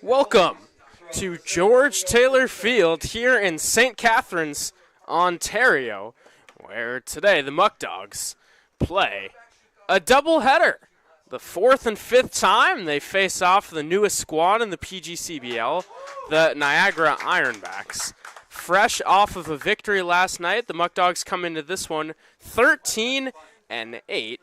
Welcome to George Taylor Field here in St. Catharines, Ontario, where today the Muckdogs play a doubleheader. The fourth and fifth time they face off the newest squad in the PGCBL, the Niagara Ironbacks. Fresh off of a victory last night, the Muckdogs come into this one 13-8. The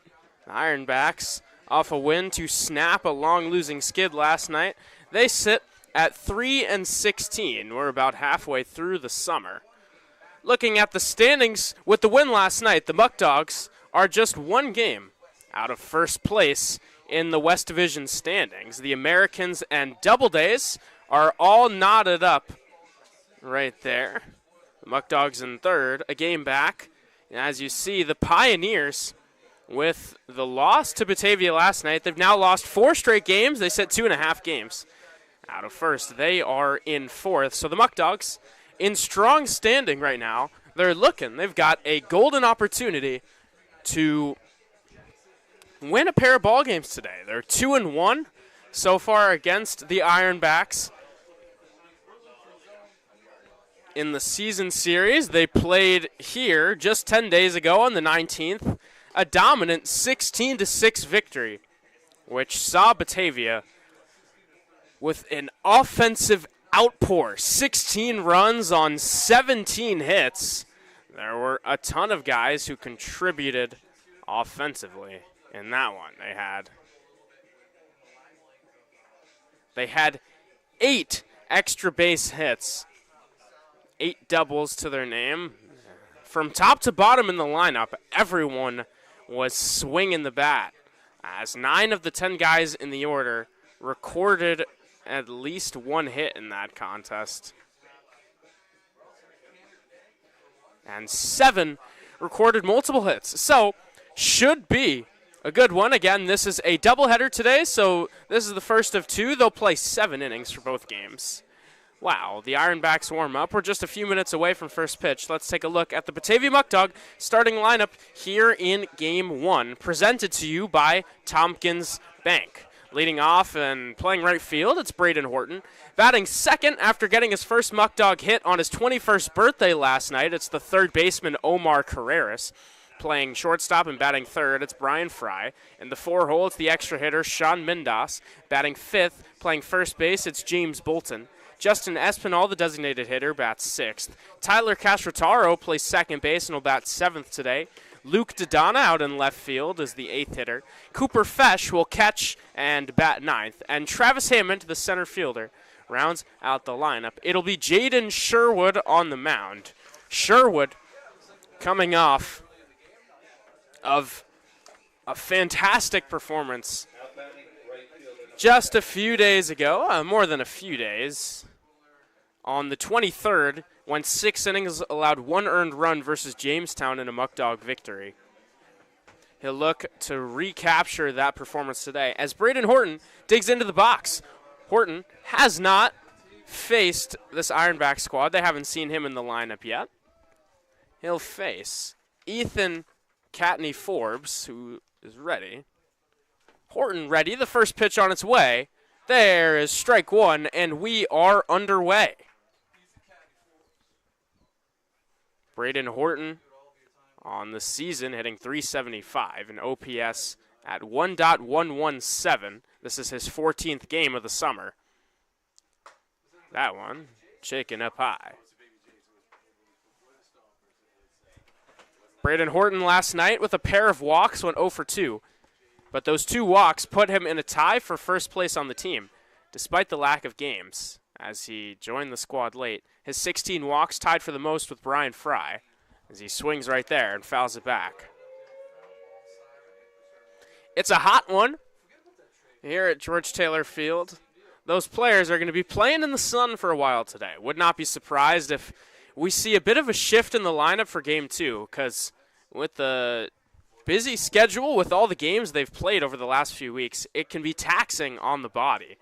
Ironbacks off a win to snap a long losing skid last night. They sit at 3-16. We're about halfway through the summer. Looking at the standings, with the win last night, the Muckdogs are just one game out of first place in the West Division standings. The Americans and Doubledays are all knotted up right there. The Muckdogs in third, a game back. And as you see, the Pioneers, with the loss to Batavia last night, they've now lost 4 straight games. They sit 2.5 games out of first. They are in fourth. So the Muckdogs in strong standing right now. They're looking. They've got a golden opportunity to win a pair of ball games today. They're 2-1 so far against the Ironbacks. In the season series, they played here just 10 days ago on the 19th. A dominant 16-6 victory, which saw Batavia with an offensive outpour. 16 runs on 17 hits. There were a ton of guys who contributed offensively in that one. They had 8 extra base hits. 8 doubles to their name. From top to bottom in the lineup, everyone was swinging the bat, as 9 of the 10 guys in the order recorded at least 1 hit in that contest. And 7 recorded multiple hits. So, should be a good one. Again, this is a doubleheader today, so this is the first of 2. They'll play 7 innings for both games. Wow, the Ironbacks warm up. We're just a few minutes away from first pitch. Let's take a look at the Batavia Muckdog starting lineup here in Game 1, presented to you by Tompkins Bank. Leading off and playing right field, it's Braden Horton. Batting second after getting his first Muckdog hit on his 21st birthday last night, it's the third baseman Omar Carreras. Playing shortstop and batting third, it's Brian Fry. In the 4-hole, it's the extra hitter, Sean Mindas. Batting fifth, playing first base, it's James Bolton. Justin Espinal, the designated hitter, bats 6th. Tyler Castrotaro plays second base and will bat 7th today. Luke Dodonna out in left field is the 8th hitter. Cooper Fesh will catch and bat 9th. And Travis Hammond, the center fielder, rounds out the lineup. It'll be Jaden Sherwood on the mound. Sherwood coming off of a fantastic performance just a few days ago, more than a few days. On the 23rd, went 6 innings, allowed 1 earned run versus Jamestown in a Muckdog victory. He'll look to recapture that performance today as Braden Horton digs into the box. Horton has not faced this Ironback squad. They haven't seen him in the lineup yet. He'll face Ethan Catney Forbes, who is ready. Horton ready, the first pitch on its way. There is strike 1, and we are underway. Braden Horton on the season hitting .375, an OPS at 1.117. This is his 14th game of the summer. That one shaken up high. Braden Horton last night with a pair of walks went 0 for 2. But those 2 walks put him in a tie for first place on the team, despite the lack of games, as he joined the squad late. His 16 walks tied for the most with Brian Fry, as he swings right there and fouls it back. It's a hot one here at George Taylor Field. Those players are going to be playing in the sun for a while today. Would not be surprised if we see a bit of a shift in the lineup for Game 2, because with the busy schedule, with all the games they've played over the last few weeks, it can be taxing on the body.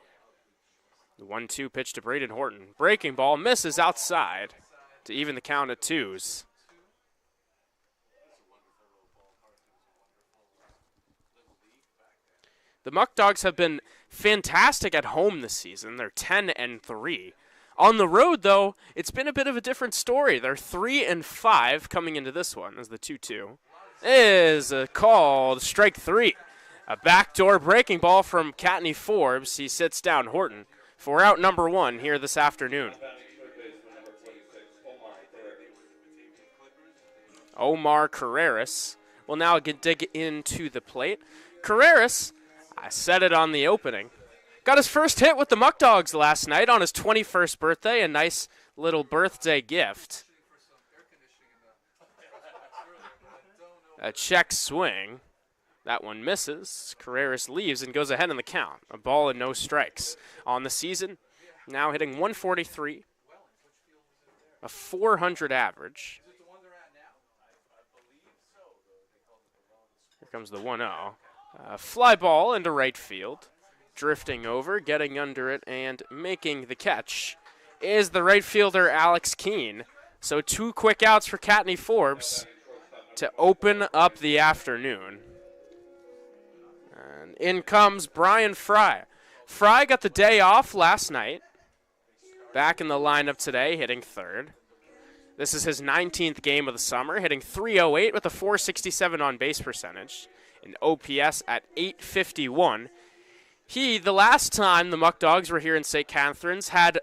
The 1-2 pitch to Braden Horton. Breaking ball misses outside to even the count at 2s. The Muckdogs have been fantastic at home this season. They're 10-3. On the road, though, it's been a bit of a different story. They're 3-5 coming into this one as the 2-2 is called strike 3. A backdoor breaking ball from Catney Forbes. He sits down Horton for out number 1 here this afternoon. Omar Carreras will now dig into the plate. Carreras, I said it on the opening, got his first hit with the Muckdogs last night on his 21st birthday, a nice little birthday gift. A check swing. That one misses. Carreras leaves and goes ahead in the count. A ball and no strikes. On the season, now hitting 143, a 400 average. Here comes the 1-0. Fly ball into right field. Drifting over, getting under it, and making the catch is the right fielder Alex Keene. So 2 quick outs for Catney Forbes to open up the afternoon. And in comes Brian Fry. Fry got the day off last night. Back in the lineup today, hitting third. This is his 19th game of the summer, hitting .308 with a .467 on-base percentage, an OPS at .851. The last time the Muckdogs were here in St. Catharines, had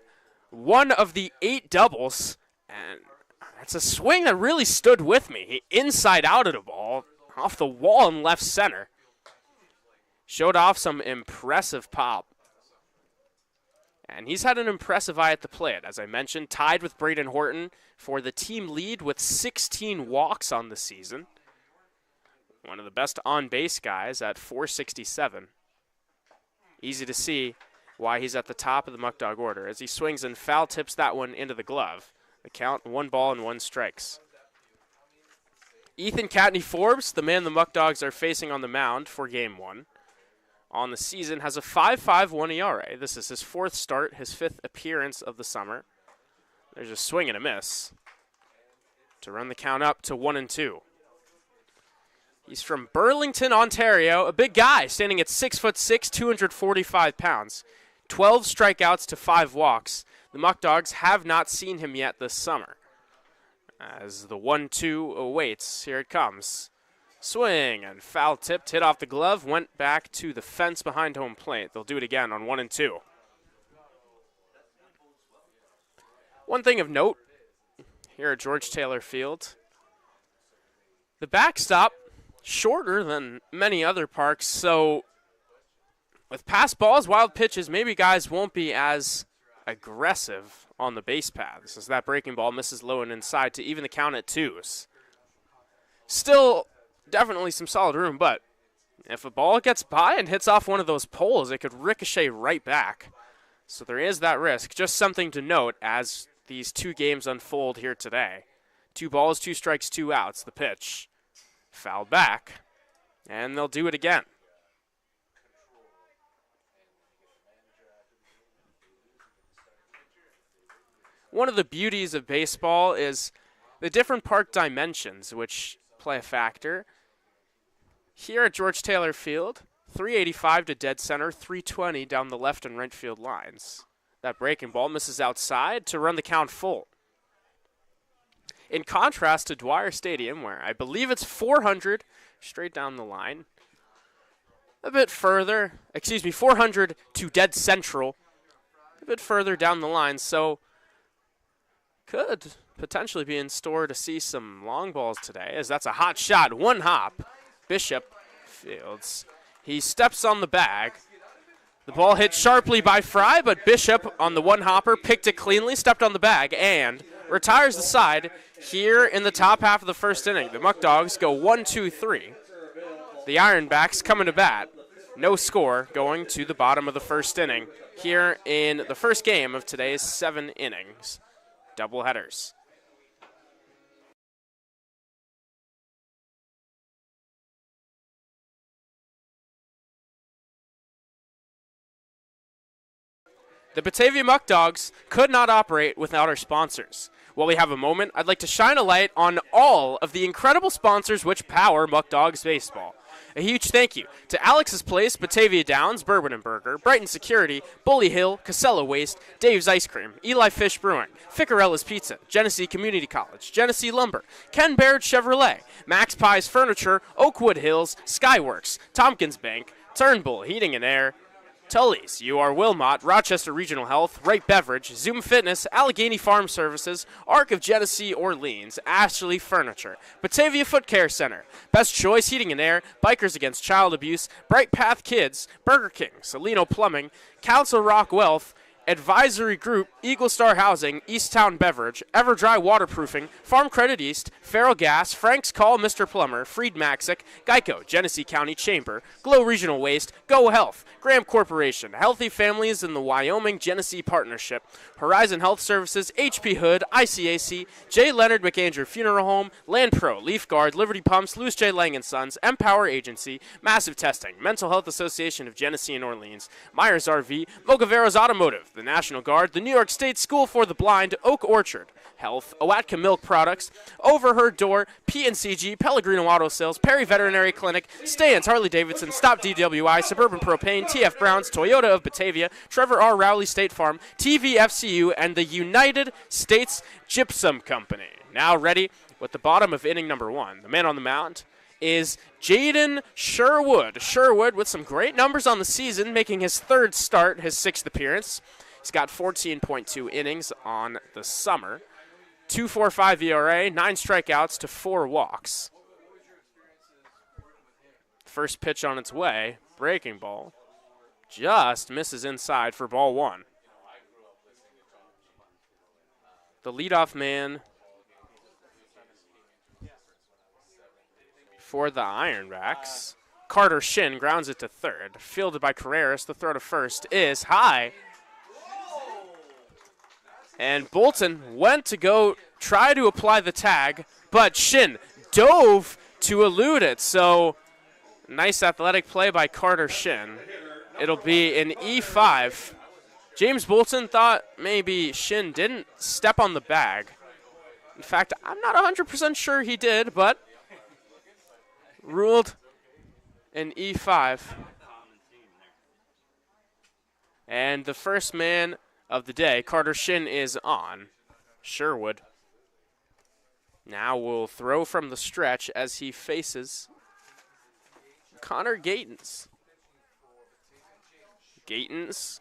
one of the 8 doubles, and that's a swing that really stood with me. He inside out of the ball, off the wall in left center. Showed off some impressive pop. And he's had an impressive eye at the plate. As I mentioned, tied with Braden Horton for the team lead with 16 walks on the season. One of the best on-base guys at .467. Easy to see why he's at the top of the Muckdog order as he swings and foul tips that one into the glove. The count, 1 ball and 1 strikes. Ethan Catney Forbes, the man the Muckdogs are facing on the mound for Game 1, on the season has a 5.51 ERA. This is his 4th start, his 5th appearance of the summer. There's a swing and a miss to run the count up to 1-2. He's from Burlington, Ontario, a big guy, standing at 6'6", 245 pounds. 12 strikeouts to 5 walks. The Muckdogs have not seen him yet this summer. As the 1-2 awaits, here it comes. Swing and foul tipped, hit off the glove, went back to the fence behind home plate. They'll do it again on 1-2. One thing of note here at George Taylor Field, the backstop shorter than many other parks, so with pass balls, wild pitches, maybe guys won't be as aggressive on the base paths as that breaking ball misses low and inside to even the count at 2s. Still definitely some solid room, but if a ball gets by and hits off one of those poles, it could ricochet right back. So there is that risk. Just something to note as these 2 games unfold here today. 2 balls, 2 strikes, 2 outs. The pitch fouled back, and they'll do it again. One of the beauties of baseball is the different park dimensions, which play a factor. Here at George Taylor Field, 385 to dead center, 320 down the left and right field lines. That breaking ball misses outside to run the count full. In contrast to Dwyer Stadium, where I believe it's 400 straight down the line. A bit further, 400 to dead central, a bit further down the line, so could potentially be in store to see some long balls today, as that's a hot shot, 1 hop. Bishop fields. He steps on the bag. The ball hit sharply by Fry, but Bishop on the 1-hopper picked it cleanly, stepped on the bag, and retires the side here in the top half of the 1st inning. The Muckdogs go 1-2-3. The Ironbacks coming to bat. No score going to the bottom of the 1st inning here in the 1st game of today's 7 innings. Doubleheaders. The Batavia Muckdogs could not operate without our sponsors. While we have a moment, I'd like to shine a light on all of the incredible sponsors which power Muckdogs baseball. A huge thank you to Alex's Place, Batavia Downs, Bourbon and Burger, Brighton Security, Bully Hill, Casella Waste, Dave's Ice Cream, Eli Fish Brewing, Ficarella's Pizza, Genesee Community College, Genesee Lumber, Ken Baird Chevrolet, Max Pie's Furniture, Oakwood Hills, Skyworks, Tompkins Bank, Turnbull Heating and Air, Tully's, UR Wilmot, Rochester Regional Health, Wright Beverage, Zoom Fitness, Allegheny Farm Services, Arc of Genesee Orleans, Ashley Furniture, Batavia Foot Care Center, Best Choice Heating and Air, Bikers Against Child Abuse, Bright Path Kids, Burger King, Salino Plumbing, Council Rock Wealth, Advisory Group, Eagle Star Housing, Easttown Beverage, Everdry Waterproofing, Farm Credit East, Farrell Gas, Frank's Call, Mr. Plumber, Freed Maxick, Geico, Genesee County Chamber, Glow Regional Waste, Go Health, Graham Corporation, Healthy Families in the Wyoming Genesee Partnership, Horizon Health Services, HP Hood, ICAC, J. Leonard McAndrew Funeral Home, Land Pro, Leaf Guard, Liberty Pumps, Louis J. Lang & Sons, Empower Agency, Massive Testing, Mental Health Association of Genesee and Orleans, Myers RV, Mogaveros Automotive, the National Guard, the New York State School for the Blind, Oak Orchard Health, Owatka Milk Products, Overheard Door, PNCG, Pellegrino Auto Sales, Perry Veterinary Clinic, Stans, Harley Davidson, Stop DWI, Suburban Propane, TF Browns, Toyota of Batavia, Trevor R. Rowley State Farm, TVFCU, and the United States Gypsum Company. Now ready with the bottom of inning number 1. The man on the mound is Jaden Sherwood. Sherwood with some great numbers on the season, making his 3rd start, his 6th appearance. He's got 14.2 innings on the summer. 2.45 ERA, 9 strikeouts to 4 walks. First pitch on its way, breaking ball. Just misses inside for ball 1. The leadoff man for the Ironbacks, Carter Shin, grounds it to 3rd. Fielded by Carreras, the throw to first is high. And Bolton went to go try to apply the tag, but Shin dove to elude it. So nice athletic play by Carter Shin. It'll be an E5. James Bolton thought maybe Shin didn't step on the bag. In fact, I'm not 100% sure he did, but ruled an E5. And the first man of the day, Carter Shin, is on. Sherwood now will throw from the stretch as he faces Connor Gatens. Gatens,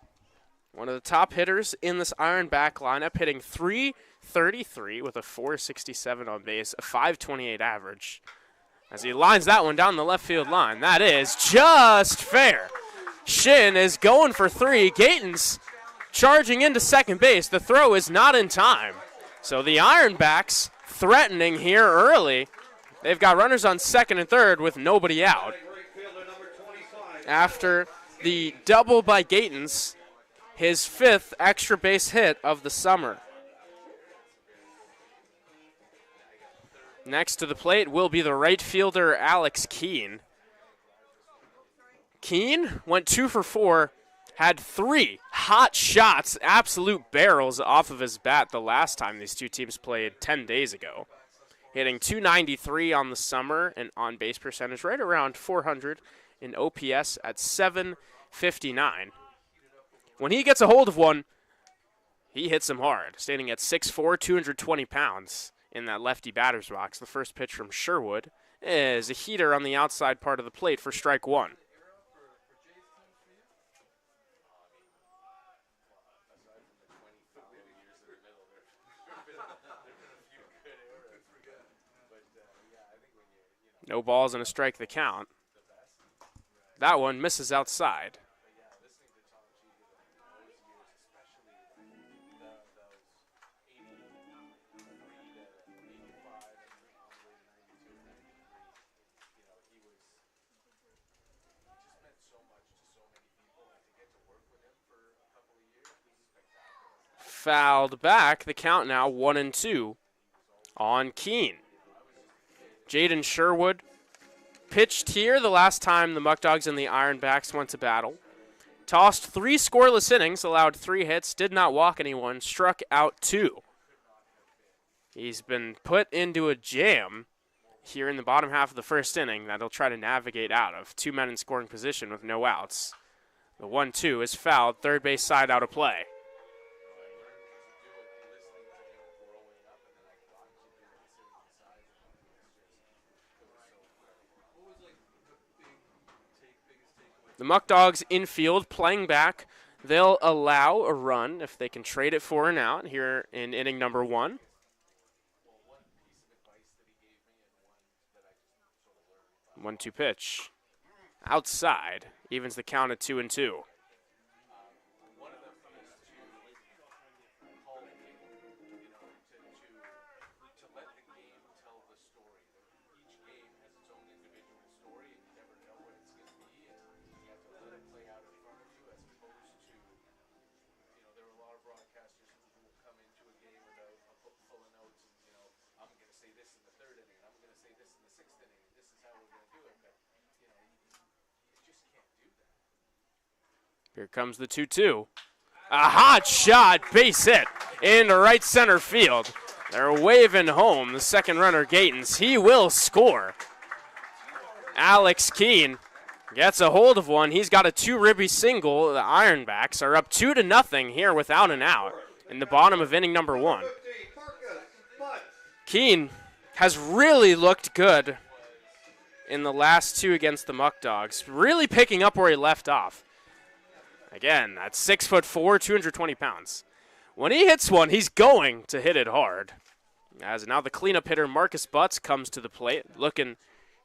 one of the top hitters in this Ironback lineup, hitting .333 with a .467 on base, a .528 average. As he lines that one down the left field line, that is just fair. Shin is going for 3. Gatens charging into second base. The throw is not in time. So the Ironbacks threatening here early. They've got runners on 2nd and 3rd with nobody out. After the double by Gatens, his 5th extra base hit of the summer. Next to the plate will be the right fielder, Alex Keene. Keene went 2 for 4. Had 3 hot shots, absolute barrels off of his bat the last time these two teams played 10 days ago. Hitting .293 on the summer and on-base percentage right around 400 in OPS at .759. When he gets a hold of one, he hits him hard, standing at 6'4", 220 pounds in that lefty batter's box. The first pitch from Sherwood is a heater on the outside part of the plate for strike 1. No balls and a strike the count. That one misses outside. Fouled back. The count now 1-2 on Keene. Jaden Sherwood pitched here the last time the Muckdogs and the Ironbacks went to battle. Tossed 3 scoreless innings, allowed 3 hits, did not walk anyone, struck out 2. He's been put into a jam here in the bottom half of the first inning that he'll try to navigate out of. 2 men in scoring position with no outs. The 1-2 is fouled, third base side out of play. The Muckdogs infield playing back. They'll allow a run if they can trade it for an out here in inning number 1. 1-2 pitch. Outside. Evens the count at 2-2. Here comes the 2-2. A hot shot, base hit into right center field. They're waving home the second runner, Gatens. He will score. Alex Keene gets a hold of one. He's got a 2-ribby single. The Ironbacks are up 2-0 here without an out in the bottom of inning number 1. Keene has really looked good in the last 2 against the Muckdogs, really picking up where he left off. Again, that's 6'4", 220 pounds. When he hits one, he's going to hit it hard. As now the cleanup hitter, Marcus Butts, comes to the plate, looking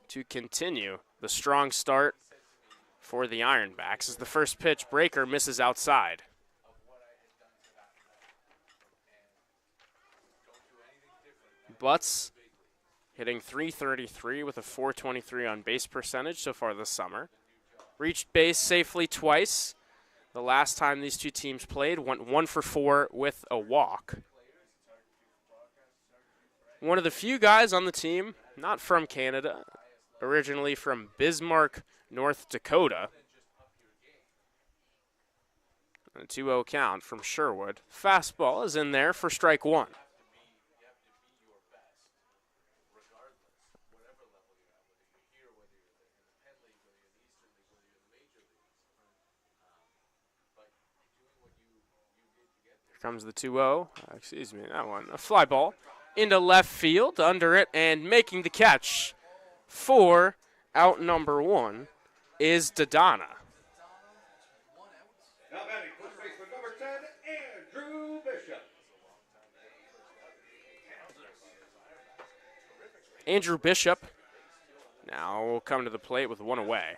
to continue the strong start for the Ironbacks as the first pitch breaker misses outside. Butts hitting .333 with a .423 on base percentage so far this summer. Reached base safely twice. The last time these two teams played, went 1 for 4 with a walk. One of the few guys on the team, not from Canada, originally from Bismarck, North Dakota. A 2-0 count from Sherwood. Fastball is in there for strike 1. Comes the 2-0, excuse me, that one, a fly ball into left field, under it, and making the catch for out number 1 is Dodonna. Now batting, first baseman number 10, Andrew Bishop. Andrew Bishop now will come to the plate with 1 away.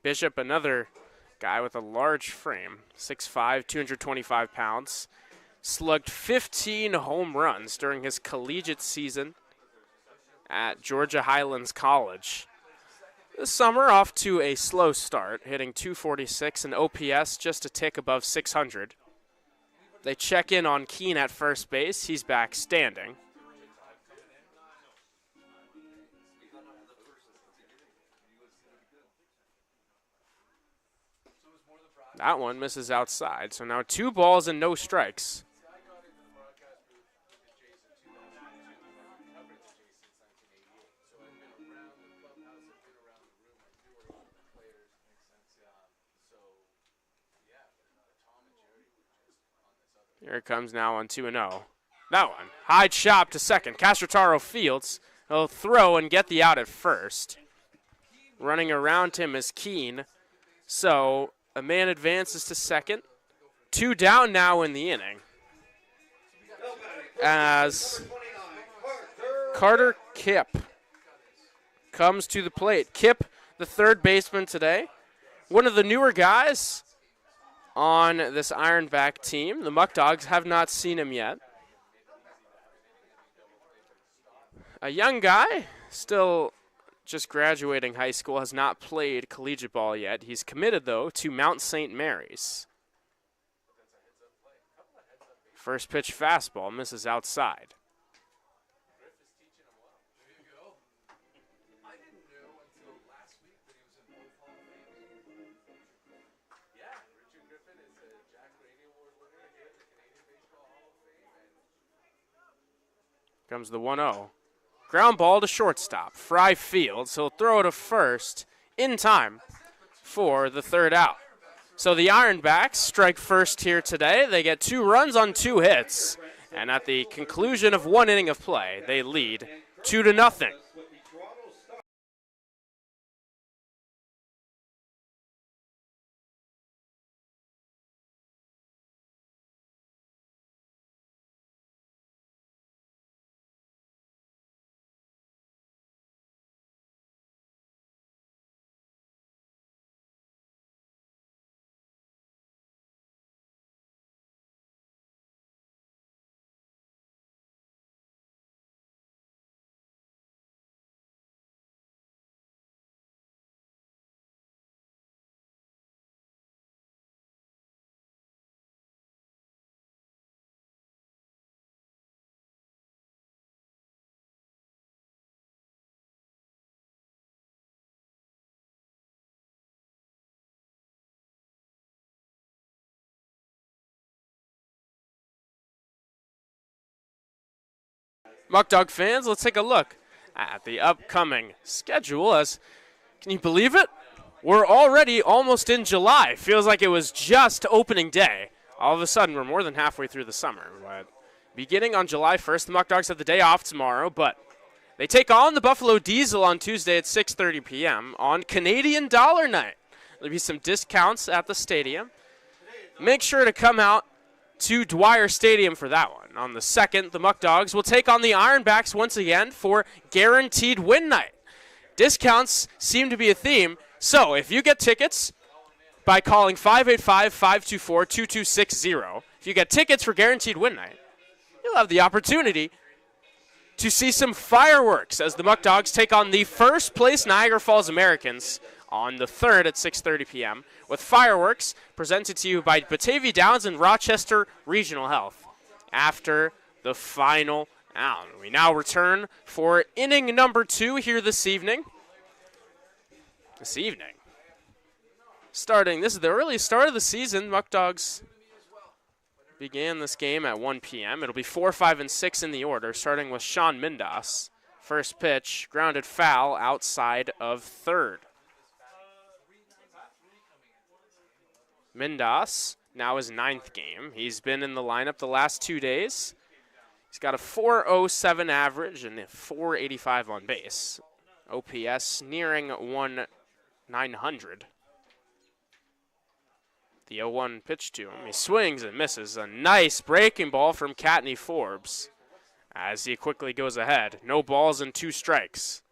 Bishop, another guy with a large frame, 6'5", 225 pounds. Slugged 15 home runs during his collegiate season at Georgia Highlands College. This summer off to a slow start, hitting .246 and OPS just a tick above 600. They check in on Keene at first base. He's back standing. That one misses outside, so now 2 balls and no strikes. Here it comes now on 2-0. That one, high chop to second. Castrotaro fields. He'll throw and get the out at first. Running around him is Keene. So a man advances to second. 2 down now in the inning. As Carter Kipp comes to the plate. Kipp, the third baseman today. One of the newer guys on this Ironback team. The Muckdogs have not seen him yet. A young guy, still just graduating high school, has not played collegiate ball yet. He's committed, though, to Mount St. Mary's. First pitch fastball misses outside. comes the 1-0. Ground ball to shortstop. Fry fields. He'll throw it to first in time for the third out. So the Ironbacks strike first here today. They get 2 runs on 2 hits. And at the conclusion of 1 inning of play, they lead 2-0. Muckdog fans, let's take a look at the upcoming schedule. Can you believe it? We're already almost in July. Feels like it was just opening day. All of a sudden, we're more than halfway through the summer. But beginning on July 1st, the Muckdogs have the day off tomorrow, but they take on the Buffalo Diesel on Tuesday at 6:30 p.m. on Canadian Dollar Night. There'll be some discounts at the stadium. Make sure to come out to Dwyer Stadium for that one. On the 2nd, the Muckdogs will take on the Ironbacks once again for Guaranteed Win Night. Discounts seem to be a theme, so if you get tickets by calling 585-524-2260, if you get tickets for Guaranteed Win Night, you'll have the opportunity to see some fireworks as the Muckdogs take on the first place Niagara Falls Americans on the 3rd at 6:30 p.m. with fireworks presented to you by Batavia Downs and Rochester Regional Health. After the final out, we now return for inning number 2 here this evening. This is the early start of the season. Muckdogs began this game at 1 p.m. It'll be 4, 5, and 6 in the order, starting with Sean Mindas. First pitch, grounded foul outside of third. Mindas, now his 9th game. He's been in the lineup the last 2 days. He's got a .407 average and a .485 on base. OPS nearing 1,900. The 0-1 pitch to him. He swings and misses. A nice breaking ball from Katney Forbes as he quickly goes ahead. No balls and 2 strikes.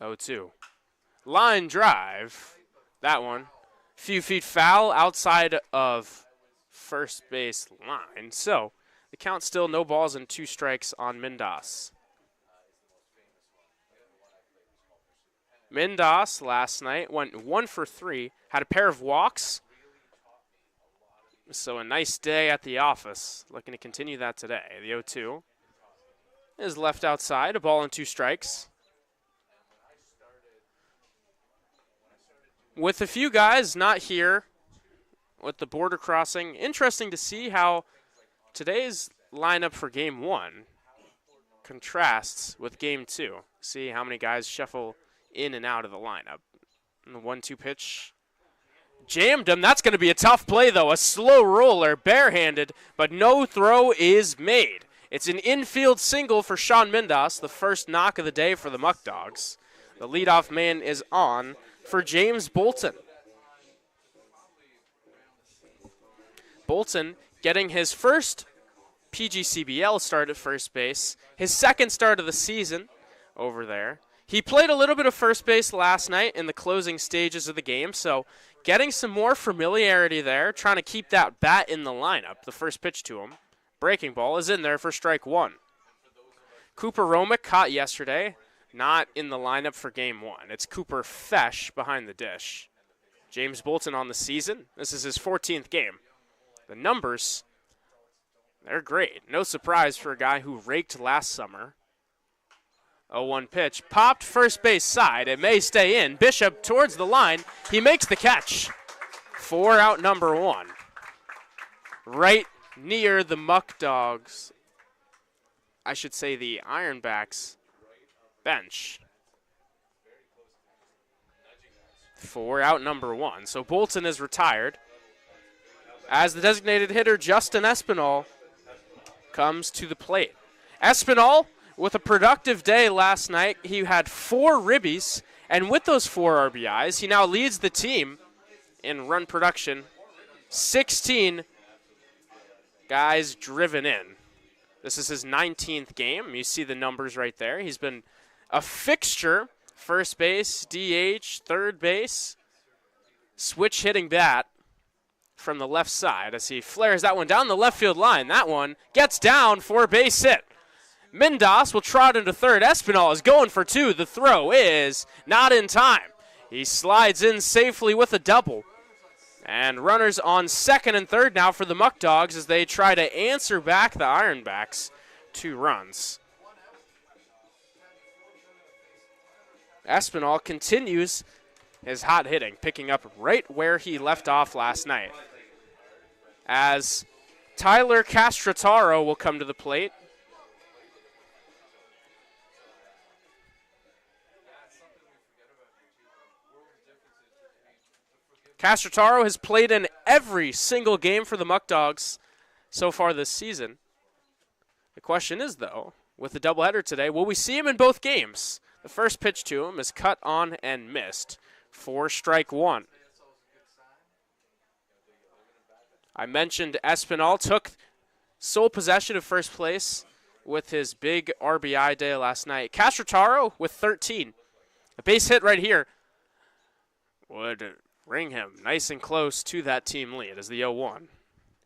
Oh, line drive. That one. Few feet foul outside of first base line. So the count still no balls and 2 strikes on Mindas. Mindas last night went 1 for 3. Had a pair of walks. So a nice day at the office. Looking to continue that today. The 0-2 is left outside. A ball and 2 strikes. With a few guys not here with the border crossing, interesting to see how today's lineup for Game 1 contrasts with Game 2. See how many guys shuffle in and out of the lineup. And the 1-2 pitch jammed him. That's going to be a tough play, though. A slow roller, barehanded, but no throw is made. It's an infield single for Sean Mindas, the first knock of the day for the Muckdogs. The leadoff man is on for James Bolton. Bolton getting his first PGCBL start at first base, his second start of the season over there. He played a little bit of first base last night in the closing stages of the game, so getting some more familiarity there, trying to keep that bat in the lineup. The first pitch to him, breaking ball, is in there for strike 1. Cooper Romick caught yesterday. Not in the lineup for Game 1. It's Cooper Fesh behind the dish. James Bolton on the season. This is his 14th game. The numbers, they're great. No surprise for a guy who raked last summer. 0-1 pitch, popped first base side. It may stay in. Bishop towards the line. He makes the catch. 4 out number 1. Right near the Muckdogs. I should say the Ironbacks bench. 4 out number 1. So Bolton is retired. As the designated hitter, Justin Espinal comes to the plate. Espinal, with a productive day last night, he had 4 ribbies, and with those 4 RBIs, he now leads the team in run production. 16 guys driven in. This is his 19th game. You see the numbers right there. He's been a fixture, first base, DH, third base, switch hitting bat from the left side as he flares that one down the left field line. That one gets down for a base hit. Mindas will trot into third. Espinal is going for 2. The throw is not in time. He slides in safely with a double. And runners on second and third now for the Muckdogs as they try to answer back the Ironbacks. 2 runs. Espinal continues his hot hitting, picking up right where he left off last night. As Tyler Castrataro will come to the plate. Castrataro has played in every single game for the Muckdogs so far this season. The question is, though, with the doubleheader today, will we see him in both games? The first pitch to him is cut on and missed for strike 1. I mentioned Espinal took sole possession of first place with his big RBI day last night. Castrataro with 13. A base hit right here would bring him nice and close to that team lead as the 0-1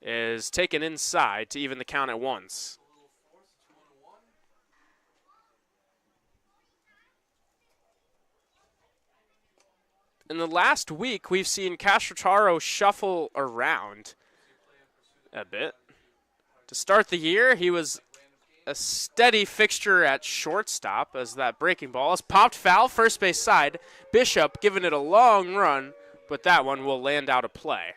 is taken inside to even the count at 1s. In the last week, we've seen Castrataro shuffle around a bit. To start the year, he was a steady fixture at shortstop as that breaking ball is popped foul, first base side. Bishop giving it a long run, but that one will land out of play.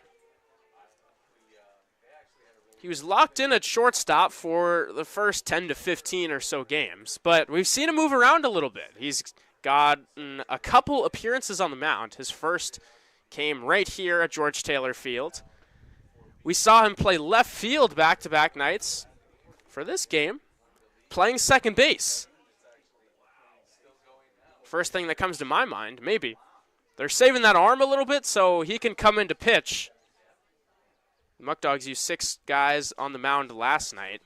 He was locked in at shortstop for the first 10 to 15 or so games, but we've seen him move around a little bit. He's gotten a couple appearances on the mound. His first came right here at George Taylor Field. We saw him play left field back-to-back nights for this game, playing second base. First thing that comes to my mind, maybe. They're saving that arm a little bit so he can come in to pitch. The Muckdogs used 6 guys on the mound last night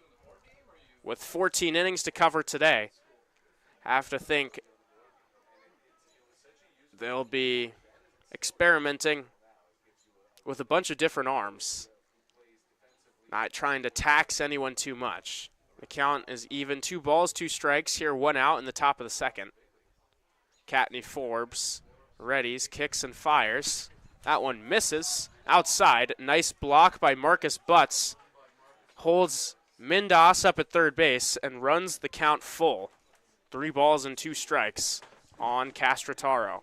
with 14 innings to cover today. I have to think they'll be experimenting with a bunch of different arms. Not trying to tax anyone too much. The count is even. 2 balls, 2 strikes. Here, 1 out in the top of the second. Catney Forbes readies, kicks and fires. That one misses. Outside. Nice block by Marcus Butts. Holds Mindas up at third base and runs the count full. 3 balls and 2 strikes on Castrataro.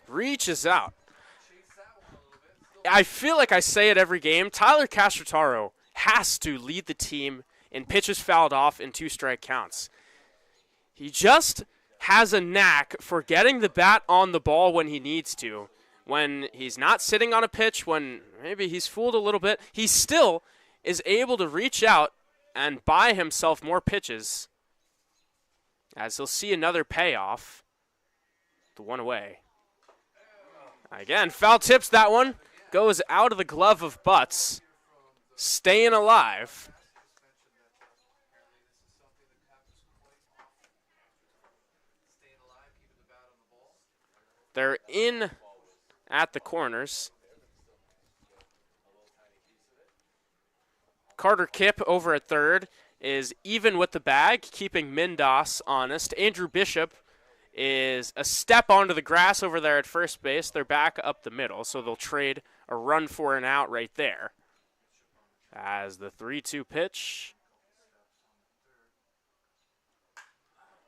Reaches out. I feel like I say it every game. Tyler Castrataro has to lead the team in pitches fouled off in 2 strike counts. He just has a knack for getting the bat on the ball when he needs to. When he's not sitting on a pitch, when maybe he's fooled a little bit, he still is able to reach out and buy himself more pitches, as he'll see another payoff. The one away. Again, foul tips that one. Goes out of the glove of Butts. Staying alive. They're in at the corners. Carter Kipp over at third. is even with the bag, keeping Mindos honest. Andrew Bishop is a step onto the grass over there at first base. They're back up the middle, so they'll trade a run for an out right there. As the 3-2 pitch.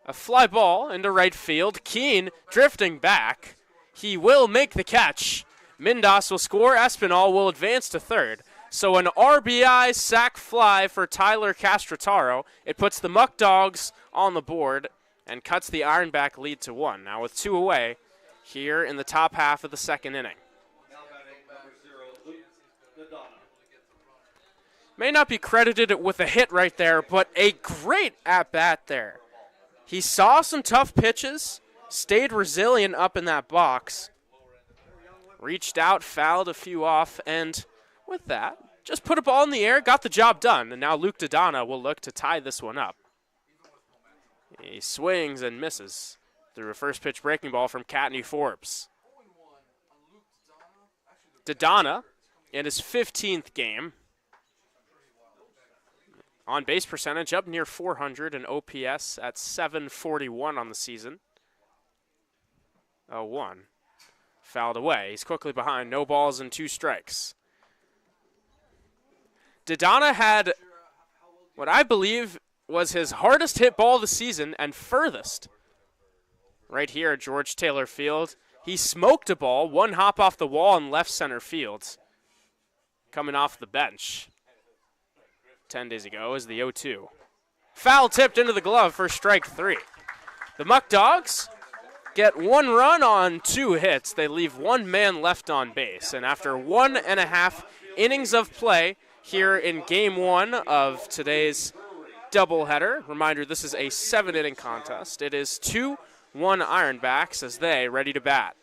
A fly ball into right field. Keene drifting back. He will make the catch. Mindos will score. Espinal will advance to third. So an RBI sac fly for Tyler Castrotaro. It puts the Muckdogs on the board and cuts the Ironback lead to 1. Now with 2 away here in the top half of the second inning. May not be credited with a hit right there, but a great at-bat there. He saw some tough pitches, stayed resilient up in that box, reached out, fouled a few off, and with that, just put a ball in the air, got the job done, and now Luke Dodonna will look to tie this one up. He swings and misses through a first pitch breaking ball from Katney Forbes. Dodonna in his 15th game. On base percentage up near 400 and OPS at 741 on the season. 0-1. Fouled away. He's quickly behind. No balls and 2 strikes. Dodonna had what I believe was his hardest hit ball of the season and furthest. Right here at George Taylor Field. He smoked a ball, 1 hop off the wall in left center field. Coming off the bench 10 days ago is the 0-2. Foul tipped into the glove for strike 3. The Muckdogs get 1 run on 2 hits. They leave 1 man left on base. And after 1.5 innings of play here in game 1 of today's doubleheader, reminder this is a 7-inning contest. It is 2-1 Ironbacks as they ready to bat.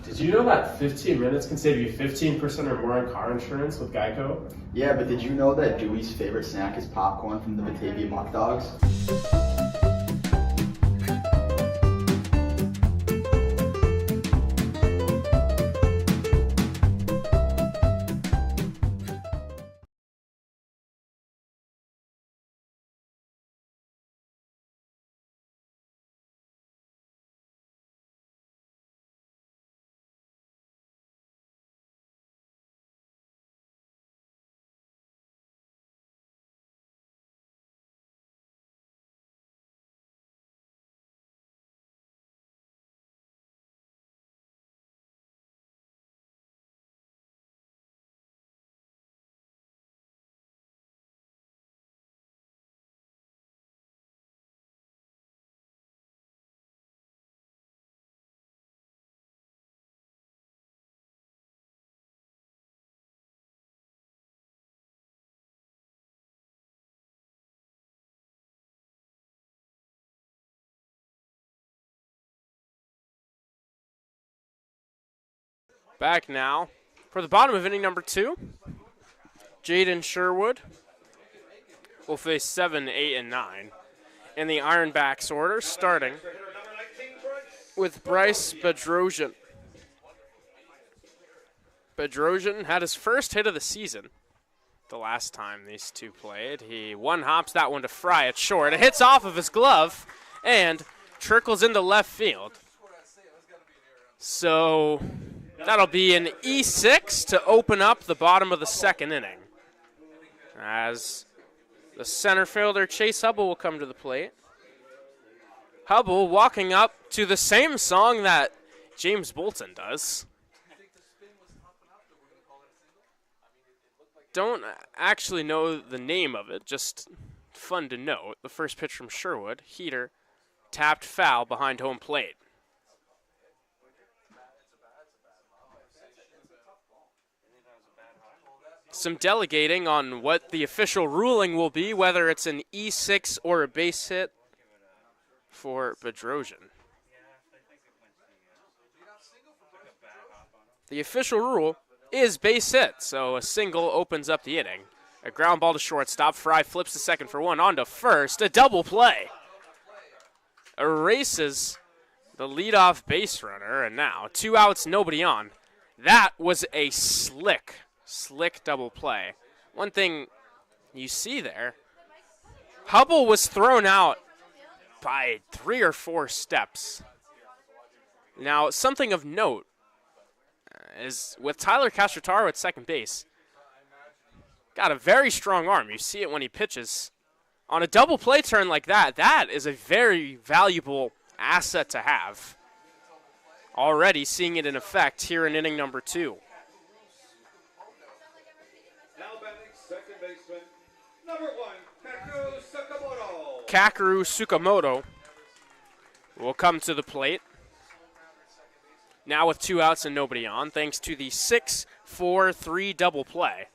Did you know that 15 minutes can save you 15% or more on car insurance with Geico? Yeah, but did you know that Dewey's favorite snack is popcorn from the Batavia Muckdogs? Back now for the bottom of inning number 2. Jaden Sherwood will face 7, 8, and 9 in the Ironbacks order, starting with Bryce Bedrosian. Bedrosian had his first hit of the season the last time these two played. He one-hops that one to Fry at short. It hits off of his glove and trickles into left field. So that'll be an E6 to open up the bottom of the second inning, as the center fielder Chase Hubble will come to the plate. Hubble walking up to the same song that James Bolton does. Don't actually know the name of it, just fun to note. The first pitch from Sherwood, heater, tapped foul behind home plate. Some delegating on what the official ruling will be, whether it's an E6 or a base hit for Bedrosian. The official rule is base hit, so a single opens up the inning. A ground ball to shortstop. Fry flips to second for one. On to first. A double play. Erases the leadoff base runner. And now 2 outs, nobody on. That was a slick double play. One thing you see there, Hubble was thrown out by 3 or 4 steps. Now, something of note is with Tyler Castrotaro at second base, got a very strong arm. You see it when he pitches. On a double play turn like that, that is a very valuable asset to have. Already seeing it in effect here in inning number 2. Now batting second baseman, number 1, Sakamoto. Kakeru Tsukamoto will come to the plate. Now with 2 outs and nobody on, thanks to the 6-4-3 double play.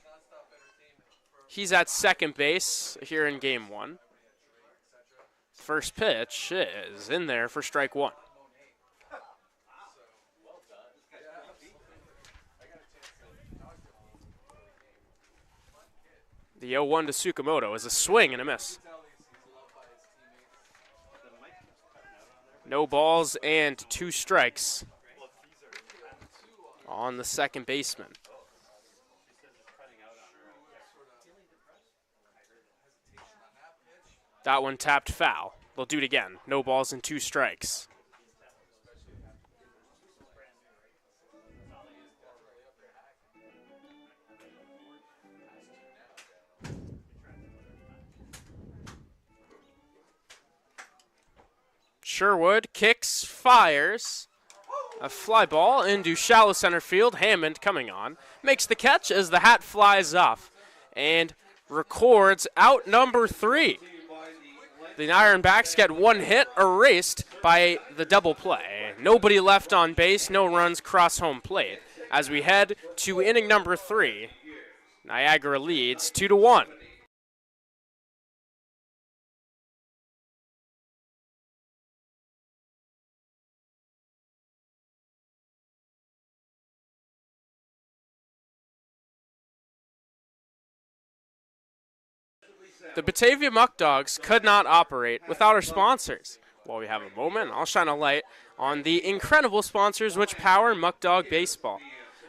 He's at second base here in game 1. First pitch is in there for strike 1. The 0-1 to Tsukamoto is a swing and a miss. No balls and 2 strikes on the second baseman. That one tapped foul. They'll do it again. No balls and 2 strikes. Sherwood kicks, fires. A fly ball into shallow center field. Hammond coming on. Makes the catch as the hat flies off and records out number 3. The Ironbacks get 1 hit erased by the double play. Nobody left on base, no runs cross home plate. As we head to inning number 3, Niagara leads 2-1. The Batavia Muckdogs could not operate without our sponsors. While we have a moment, I'll shine a light on the incredible sponsors which power Muckdog Baseball.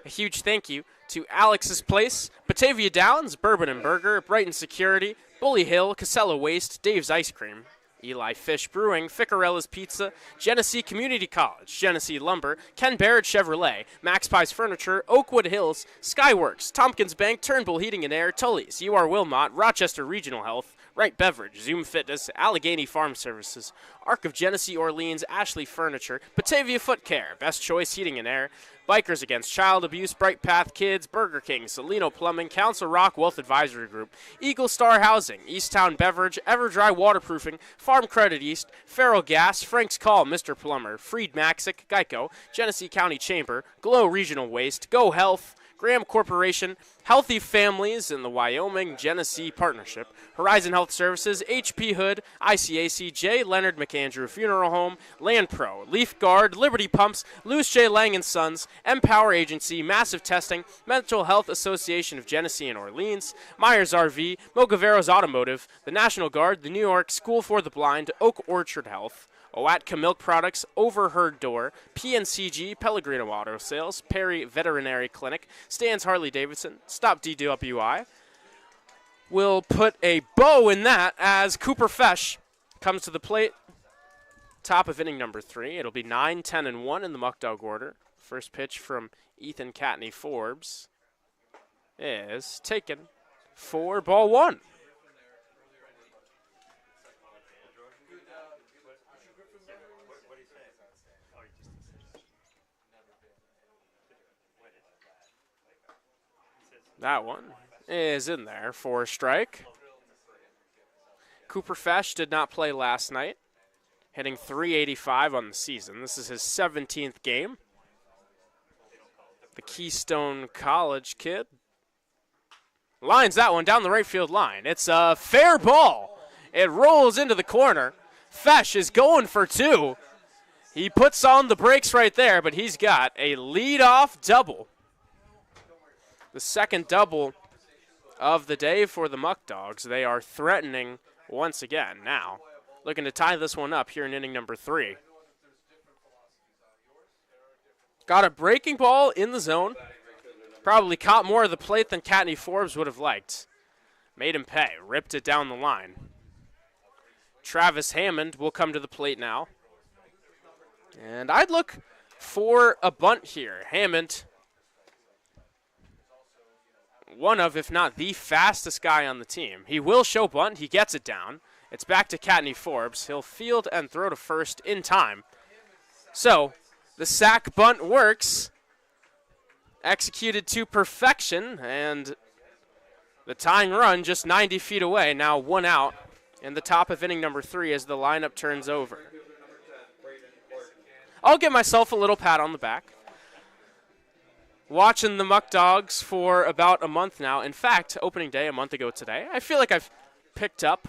A huge thank you to Alex's Place, Batavia Downs, Bourbon and Burger, Brighton Security, Bully Hill, Casella Waste, Dave's Ice Cream, Eli Fish Brewing, Ficarella's Pizza, Genesee Community College, Genesee Lumber, Ken Barrett Chevrolet, Max Pies Furniture, Oakwood Hills, Skyworks, Tompkins Bank, Turnbull Heating and Air, Tully's, UR Wilmot, Rochester Regional Health, Wright Beverage, Zoom Fitness, Allegheny Farm Services, Arc of Genesee Orleans, Ashley Furniture, Batavia Foot Care, Best Choice Heating and Air, Bikers Against Child Abuse, Bright Path Kids, Burger King, Salino Plumbing, Council Rock Wealth Advisory Group, Eagle Star Housing, Easttown Beverage, Everdry Waterproofing, Farm Credit East, Farrell Gas, Frank's Call, Mr. Plumber, Freed Maxick, Geico, Genesee County Chamber, Glow Regional Waste, Go Health, Graham Corporation, Healthy Families in the Wyoming Genesee Partnership, Horizon Health Services, HP Hood, ICAC, J. Leonard McAndrew Funeral Home, Land Pro, Leaf Guard, Liberty Pumps, Louis J. Lang & Sons, Empower Agency, Massive Testing, Mental Health Association of Genesee and Orleans, Myers RV, Mogaveros Automotive, the National Guard, the New York School for the Blind, Oak Orchard Health, Oatka Milk Products, Overheard Door, PNCG, Pellegrino Auto Sales, Perry Veterinary Clinic, Stan's Harley Davidson, Stop DWI. We'll put a bow in that as Cooper Fesh comes to the plate. Top of inning number 3. It'll be 9, 10, and 1 in the Muckdog order. First pitch from Ethan Catney Forbes is taken for ball 1. That one is in there for a strike. Cooper Fesh did not play last night, hitting .385 on the season. This is his 17th game. The Keystone College kid lines that one down the right field line. It's a fair ball. It rolls into the corner. Fesh is going for 2. He puts on the brakes right there, but he's got a leadoff double. The second double of the day for the Muckdogs. They are threatening once again now, looking to tie this one up here in inning number 3. Got a breaking ball in the zone. Probably caught more of the plate than Katney Forbes would have liked. Made him pay, ripped it down the line. Travis Hammond will come to the plate now. And I'd look for a bunt here. Hammond, one of, if not the fastest guy on the team. He will show bunt. He gets it down. It's back to Katney Forbes. He'll field and throw to first in time. So the sack bunt works. Executed to perfection. And the tying run just 90 feet away. Now 1 out in the top of inning number 3 as the lineup turns over. I'll give myself a little pat on the back. Watching the Muckdogs for about a month now. In fact, opening day a month ago today. I feel like I've picked up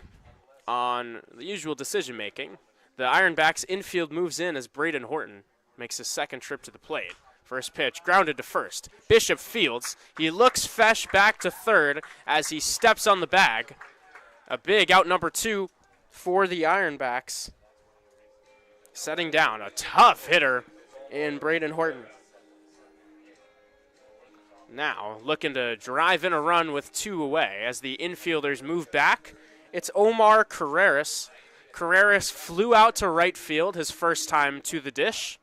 on the usual decision making. The Ironbacks infield moves in as Braden Horton makes his second trip to the plate. First pitch, grounded to first. Bishop fields. He looks Fesh back to third as he steps on the bag. A big out number 2 for the Ironbacks. Setting down a tough hitter in Braden Horton. Now looking to drive in a run with 2 away as the infielders move back. It's Omar Carreras. Carreras flew out to right field his first time to the dish.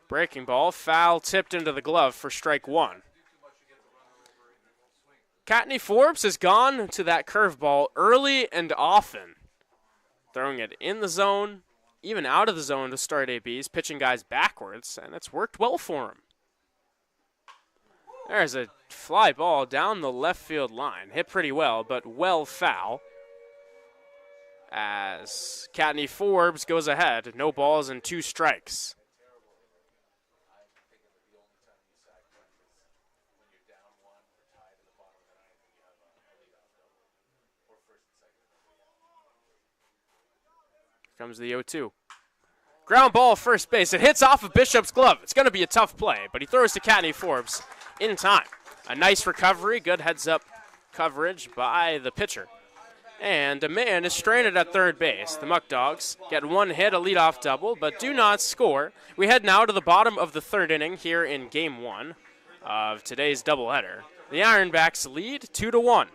Breaking ball, foul tipped into the glove for strike 1. Katney Forbes has gone to that curveball early and often, throwing it in the zone, even out of the zone to start ABs, pitching guys backwards, and it's worked well for him. There's a fly ball down the left field line. Hit pretty well, but well foul. As Katney Forbes goes ahead, no balls and 2 strikes. Comes the 0-2. Ground ball first base. It hits off of Bishop's glove. It's going to be a tough play, but he throws to Katney Forbes in time. A nice recovery, good heads-up coverage by the pitcher. And a man is stranded at third base. The Muckdogs get 1 hit, a leadoff double, but do not score. We head now to the bottom of the 3rd inning here in Game 1 of today's doubleheader. The Ironbacks lead 2-1.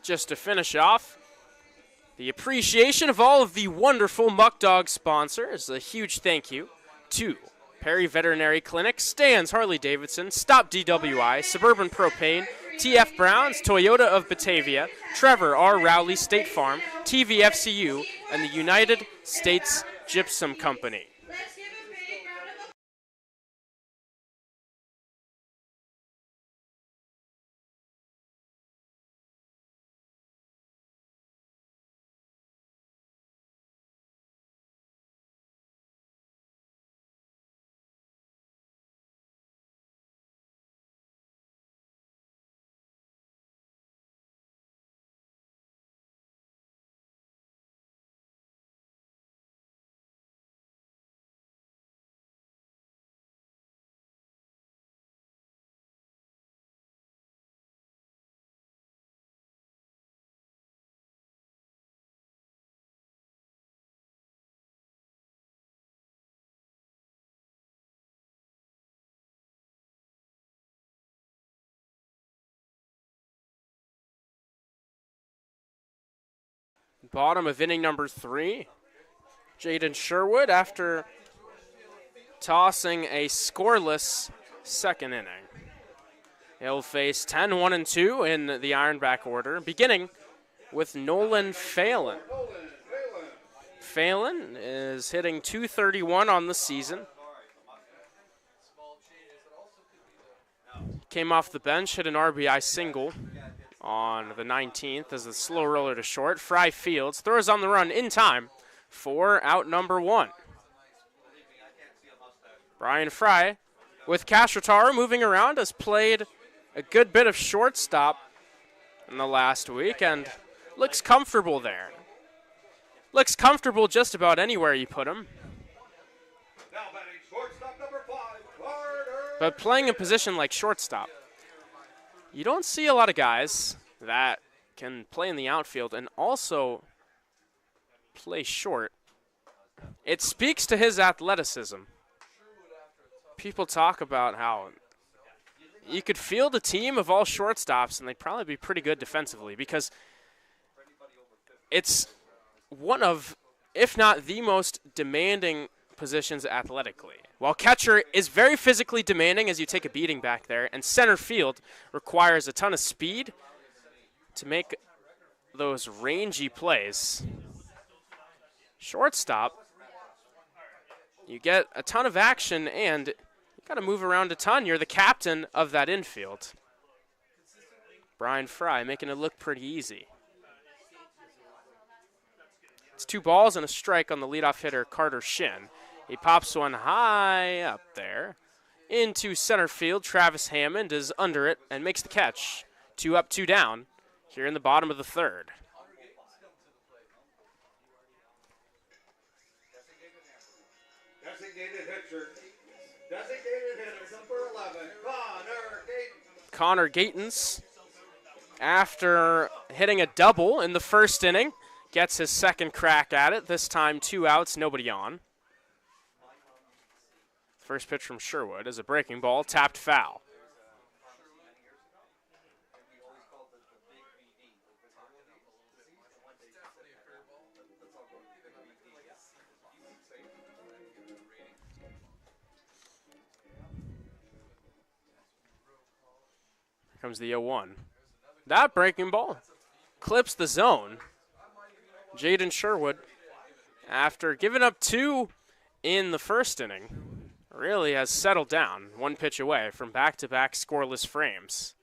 Just to finish off, the appreciation of all of the wonderful Muckdog sponsors. A huge thank you to Perry Veterinary Clinic, Stan's Harley-Davidson, Stop DWI, Suburban Propane, TF Browns, Toyota of Batavia, Trevor R. Rowley State Farm, TVFCU, and the United States Gypsum Company. Bottom of inning number 3. Jaden Sherwood after tossing a scoreless 2nd inning. He'll face 10-1-2 in the Ironback order, beginning with Nolan Phelan. Phelan is hitting .231 on the season. Came off the bench, hit an RBI single on the 19th as the slow roller to short. Fry fields, throws on the run in time for out number 1. Brian Fry with Castro moving around has played a good bit of shortstop in the last week and looks comfortable there. Looks comfortable just about anywhere you put him. Now batting shortstop number 5, Carter. But playing a position like shortstop, you don't see a lot of guys that can play in the outfield and also play short. It speaks to his athleticism. People talk about how you could field a team of all shortstops and they'd probably be pretty good defensively because it's one of, if not the most demanding positions athletically. While catcher is very physically demanding as you take a beating back there, and center field requires a ton of speed to make those rangy plays. Shortstop, you get a ton of action and you got to move around a ton. You're the captain of that infield. Brian Fry making it look pretty easy. It's 2 balls and a strike on the leadoff hitter, Carter Shin. He pops one high up there into center field. Travis Hammond is under it and makes the catch. 2 up, 2 down here in the bottom of the 3rd. Designated hitter number 11, Connor Gatens, after hitting a double in the 1st inning, gets his 2nd crack at it. This time 2 outs, nobody on. First pitch from Sherwood is a breaking ball, tapped foul. Here comes the 0-1. That breaking ball clips the zone. Jaden Sherwood, after giving up 2 in the 1st inning, really has settled down 1 pitch away from back-to-back scoreless frames.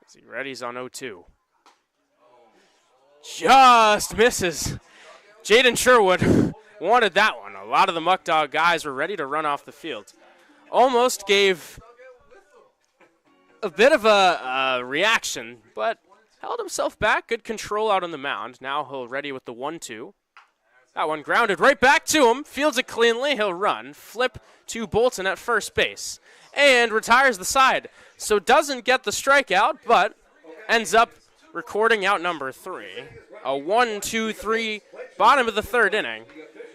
As he readies on 0-2. Just misses. Jaden Sherwood wanted that one. A lot of the Muckdog guys were ready to run off the field. Almost gave a bit of a reaction, but held himself back. Good control out on the mound. Now he'll ready with the 1-2. That one grounded right back to him. Fields it cleanly. He'll run. Flip to Bolton at first base. And retires the side. So doesn't get the strikeout, but ends up recording out number 3. A 1-2-3 bottom of the 3rd inning.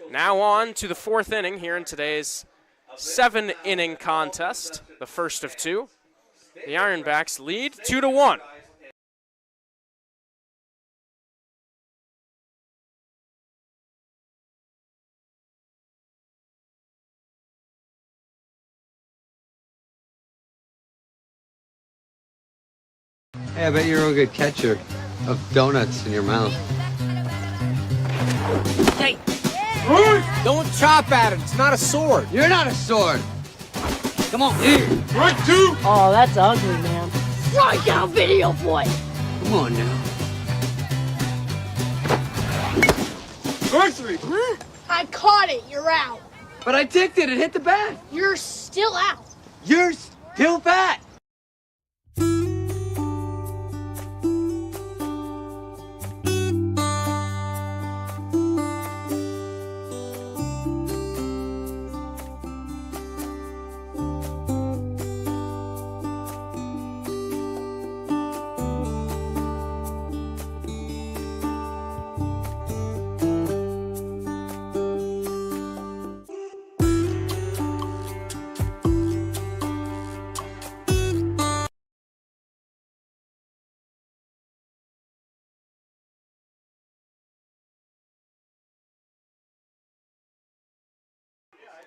Now on to the 4th inning here in today's 7-inning contest. The first of 2. The Ironbacks lead 2-1. Hey, I bet you're a good catcher of donuts in your mouth. Hey! Don't chop at it. It's not a sword. You're not a sword. Come on. Right, 2. Oh, that's ugly, man. Strike out, video boy. Come on now. Right, 3. Huh? I caught it. You're out. But I ticked it. It hit the bat. You're still out. You're still fat.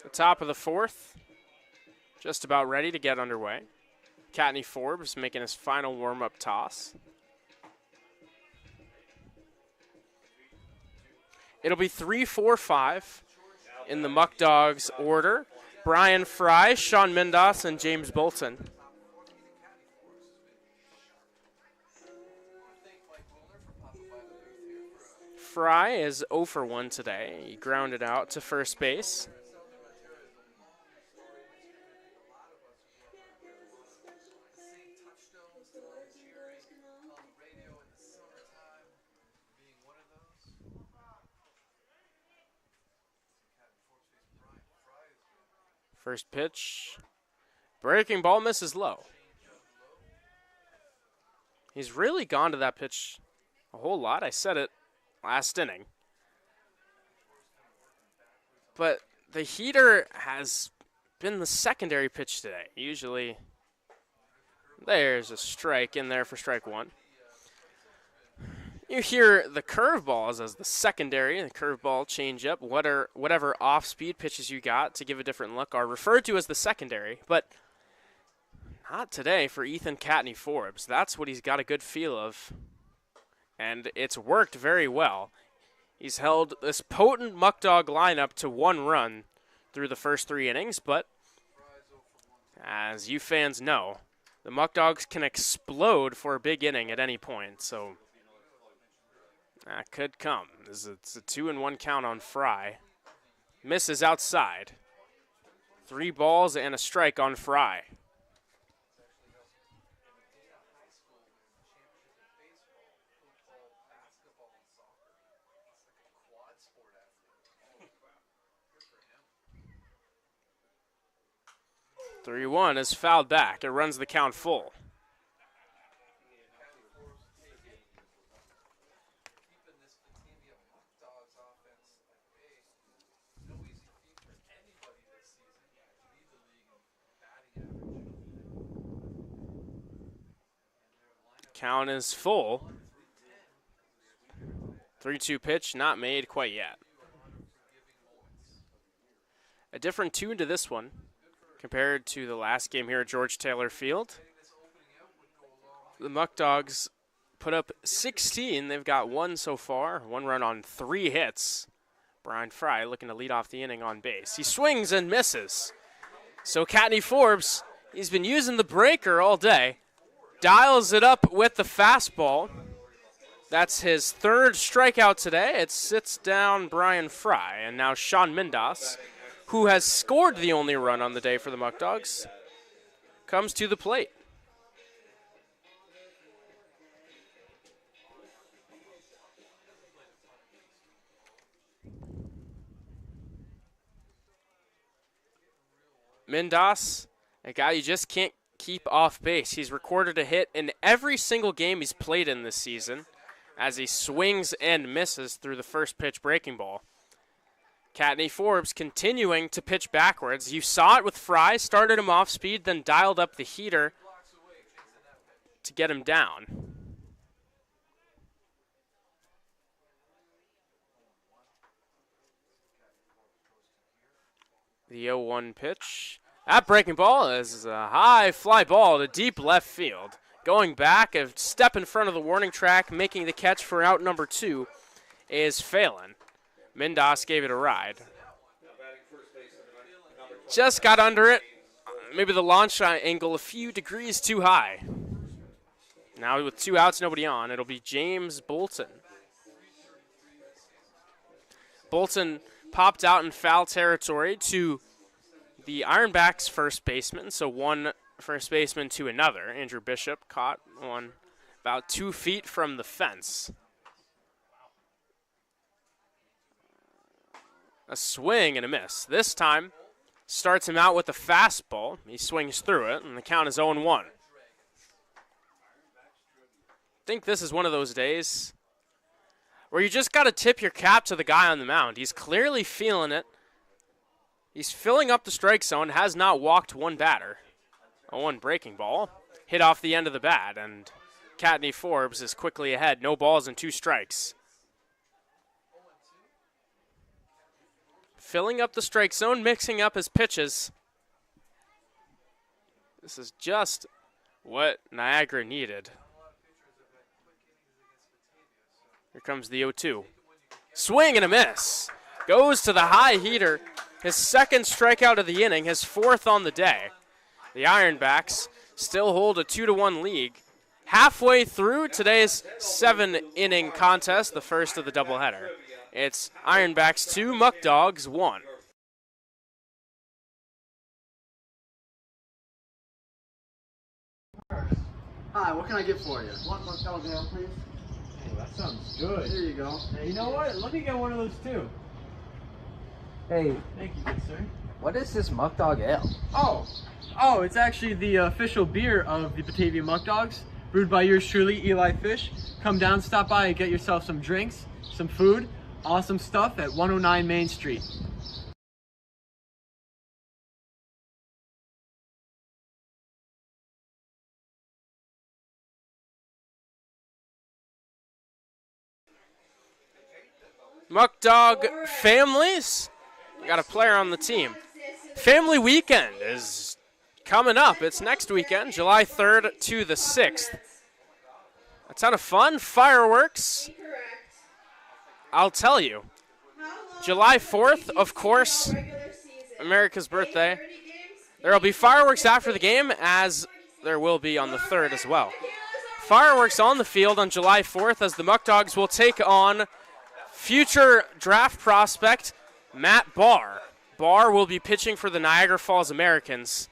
The top of the 4th, just about ready to get underway. Katney Forbes making his final warm-up toss. It'll be 3-4-5 in the Muckdogs order. Brian Fry, Sean Mindos, and James Bolton. Fry is 0 for 1 today. He grounded out to first base. First pitch. Breaking ball misses low. He's really gone to that pitch a whole lot. I said it last inning. But the heater has been the secondary pitch today. Usually there's a strike in there for strike one. You hear the curveballs as the secondary, the curveball, changeup, whatever off-speed pitches you got to give a different look are referred to as the secondary, but not today for Ethan Catney Forbes. That's what he's got a good feel of, and it's worked very well. He's held this potent Muckdog lineup to 1 run through the first 3 innings, but as you fans know, the Muckdogs can explode for a big inning at any point, so that could come. It's a 2-1 count on Fry. Misses outside. 3 balls and a strike on Fry. "3-1 is fouled back. It runs the count full. Count is full. 3-2 pitch, not made quite yet. A different tune to this one compared to the last game here at George Taylor Field. The Muckdogs put up 16. They've got 1 so far, 1 run on 3 hits. Brian Fry looking to lead off the inning on base. He swings and misses. So Catney Forbes, he's been using the breaker all day. Dials it up with the fastball. That's his 3rd strikeout today. It sits down Brian Fry. And now Sean Mindas, who has scored the only run on the day for the Muckdogs, comes to the plate. Mindas, a guy you just can't keep off base. He's recorded a hit in every single game he's played in this season as he swings and misses through the first pitch breaking ball. Catney Forbes continuing to pitch backwards. You saw it with Fry, started him off speed, then dialed up the heater to get him down. The 0-1 pitch. That breaking ball is a high fly ball to deep left field. Going back, a step in front of the warning track, making the catch for out number 2 is Phelan. Mindas gave it a ride. Just got under it. Maybe the launch angle a few degrees too high. Now with 2 outs, nobody on, it'll be James Bolton. Bolton popped out in foul territory to the Ironbacks first baseman, so one first baseman to another. Andrew Bishop caught one about 2 feet from the fence. A swing and a miss. This time, starts him out with a fastball. He swings through it, and the count is 0-1. I think this is one of those days where you just got to tip your cap to the guy on the mound. He's clearly feeling it. He's filling up the strike zone, has not walked one batter. A 1 breaking ball, hit off the end of the bat, and Catney Forbes is quickly ahead. No balls and 2 strikes. Filling up the strike zone, mixing up his pitches. This is just what Niagara needed. Here comes the 0-2. Swing and a miss. Goes to the high heater. His 2nd strikeout of the inning, his 4th on the day. The Ironbacks still hold a 2-1 lead. Halfway through today's 7-inning contest, the first of the doubleheader. It's Ironbacks 2, Muckdogs 1. Hi, what can I get for you? One Muckdog ale, please. Oh, that sounds good. Here you go. Hey, you know what? Let me get one of those too. Hey. Thank you, good sir. What is this Muckdog Ale? Oh, it's actually the official beer of the Batavia Muckdogs, brewed by yours truly, Eli Fish. Come down, stop by, and get yourself some drinks, some food, awesome stuff at 109 Main Street. Muckdog families, got a player on the team. Family weekend is coming up. It's next weekend, July 3rd to the 6th. A ton of fun, fireworks. I'll tell you. July 4th, of course, America's birthday. There will be fireworks after the game, as there will be on the 3rd as well. Fireworks on the field on July 4th as the Muckdogs will take on future draft prospect Matt Barr. Barr will be pitching for the Niagara Falls Americans.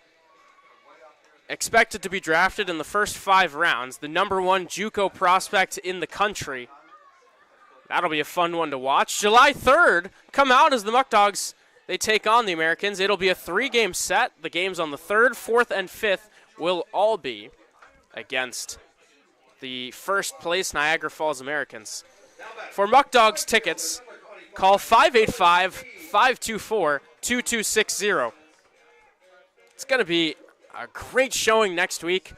Expected to be drafted in the first 5 rounds, the #1 JUCO prospect in the country. That'll be a fun one to watch. July 3rd, come out as the Muckdogs, they take on the Americans. It'll be a 3-game set. The games on the 3rd, 4th, and 5th will all be against the first place Niagara Falls Americans. For Muckdogs tickets, call 585-524-2260. It's going to be a great showing next week.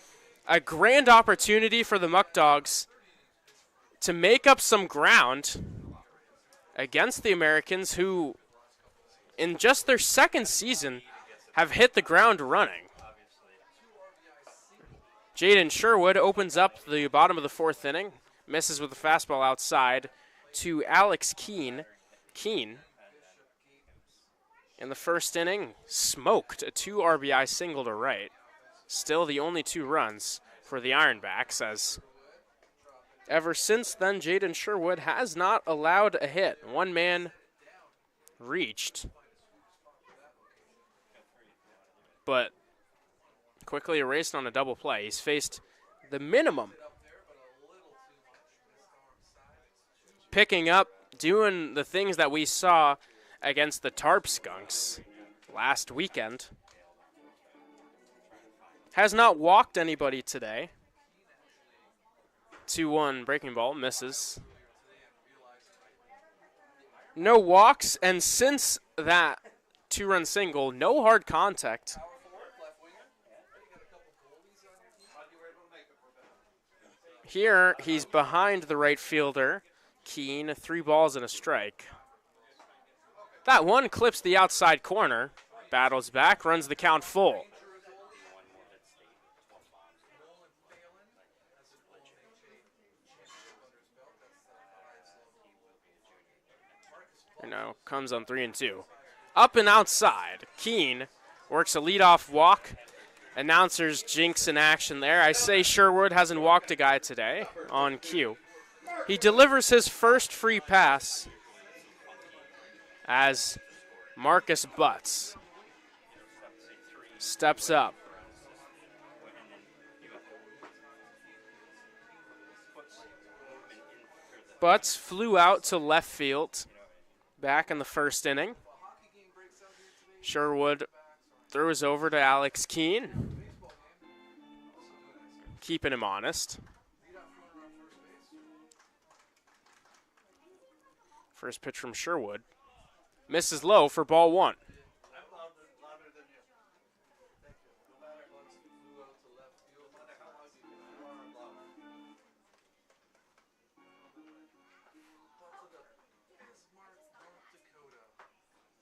A grand opportunity for the Muckdogs to make up some ground against the Americans, who, in just their 2nd season, have hit the ground running. Jaden Sherwood opens up the bottom of the 4th inning. Misses with a fastball outside to Alex Keene. Keene, in the 1st inning, smoked a 2 RBI single to right. Still the only 2 runs for the Ironbacks, as ever since then, Jaden Sherwood has not allowed a hit. 1 man reached, but quickly erased on a double play. He's faced the minimum. Picking up, doing the things that we saw against the Tarp Skunks last weekend. Has not walked anybody today. 2-1 breaking ball, misses. No walks, and since that 2-run single, no hard contact. Here, he's behind the right fielder, Keene, 3 balls and a strike. That one clips the outside corner, battles back, runs the count full. And now comes on 3-2. Up and outside, Keene works a leadoff walk. Announcers jinx in action there. I say Sherwood hasn't walked a guy today on cue. He delivers his first free pass as Marcus Butts steps up. Butts flew out to left field back in the 1st inning. Sherwood throws over to Alex Keene, keeping him honest. First pitch from Sherwood. Misses low for ball 1.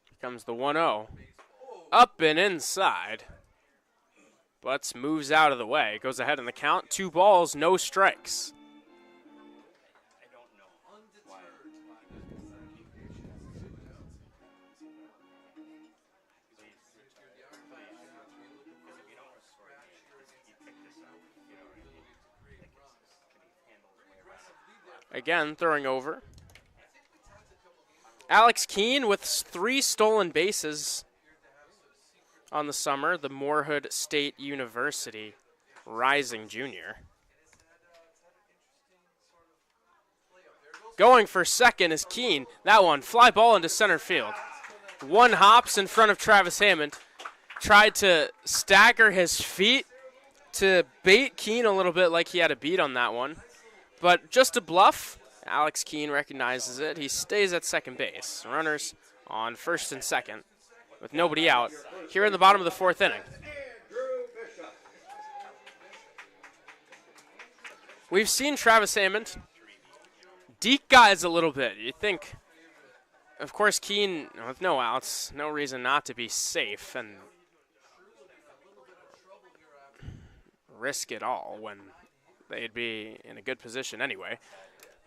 Here comes the 1-0. Up and inside. Butts moves out of the way. Goes ahead in the count. 2 balls, no strikes. Again, throwing over. Alex Keene with 3 stolen bases on the summer, the Moorhead State University rising junior. Going for second is Keene. That one, fly ball into center field. one hops in front of Travis Hammond. Tried to stagger his feet to bait Keene a little bit like he had a beat on that one. But just a bluff. Alex Keene recognizes it. He stays at second base. Runners on first and second with nobody out here in the bottom of the fourth inning. We've seen Travis Hammond deke guys a little bit. You think, of course, Keene with no outs, no reason not to be safe and risk it all when they'd be in a good position anyway.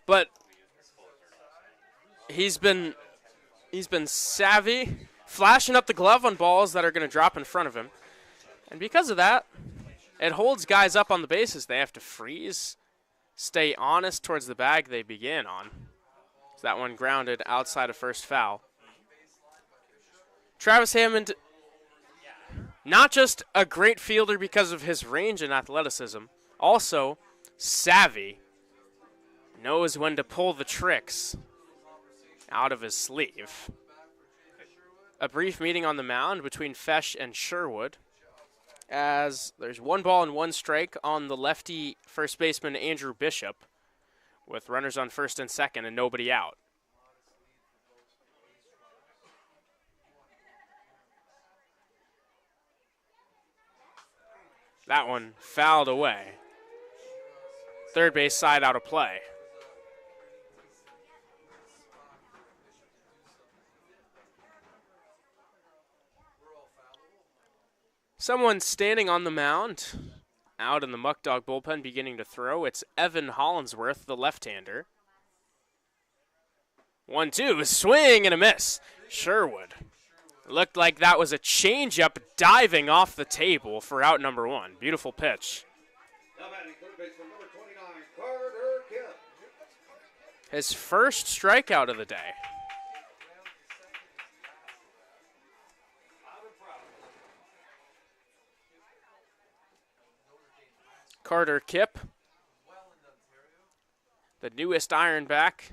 But he's been savvy, flashing up the glove on balls that are going to drop in front of him. And because of that, it holds guys up on the bases. They have to freeze, stay honest towards the bag they begin on. So that one grounded outside of first foul. Travis Hammond, not just a great fielder because of his range and athleticism, also savvy, knows when to pull the tricks out of his sleeve. A brief meeting on the mound between Fesh and Sherwood, as there's 1 ball and 1 strike on the lefty first baseman Andrew Bishop, with runners on first and second and nobody out. That one fouled away. Third base side out of play. Someone standing on the mound, out in the Muckdog bullpen beginning to throw. It's Evan Hollinsworth, the left-hander. 1-2, swing and a miss. Sherwood. Looked like that was a changeup diving off the table for out number 1. Beautiful pitch. His first strikeout of the day. Carter Kipp, the newest Ironback,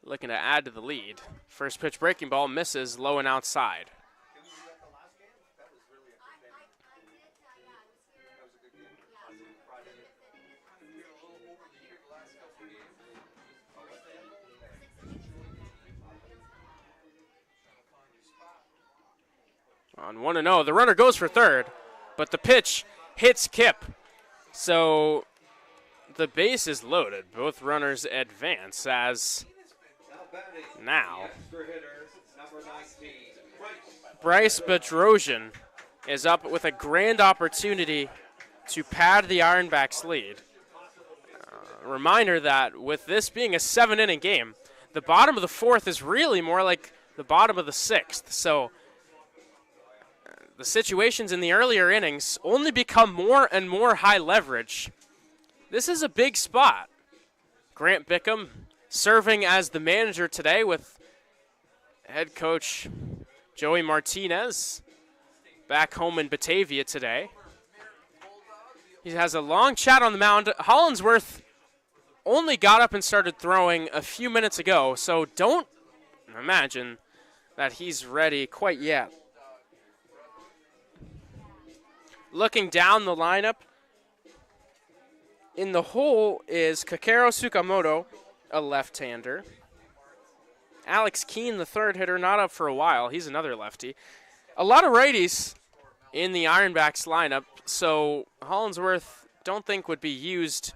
looking to add to the lead. First pitch breaking ball misses low and outside. On 1-0, the runner goes for third, but the pitch hits Kipp. So the base is loaded. Both runners advance as now Bryce Bedrosian is up with a grand opportunity to pad the Ironbacks lead. Reminder that with this being a 7-inning game, the bottom of the fourth is really more like the bottom of the sixth. So the situations in the earlier innings only become more and more high leverage. This is a big spot. Grant Bickham serving as the manager today with head coach Joey Martinez back home in Batavia today. He has a long chat on the mound. Hollinsworth only got up and started throwing a few minutes ago, so don't imagine that he's ready quite yet. Looking down the lineup, in the hole is Kakero Tsukamoto, a left-hander. Alex Keene, the third hitter, not up for a while. He's another lefty. A lot of righties in the Ironbacks lineup, so Hollinsworth don't think would be used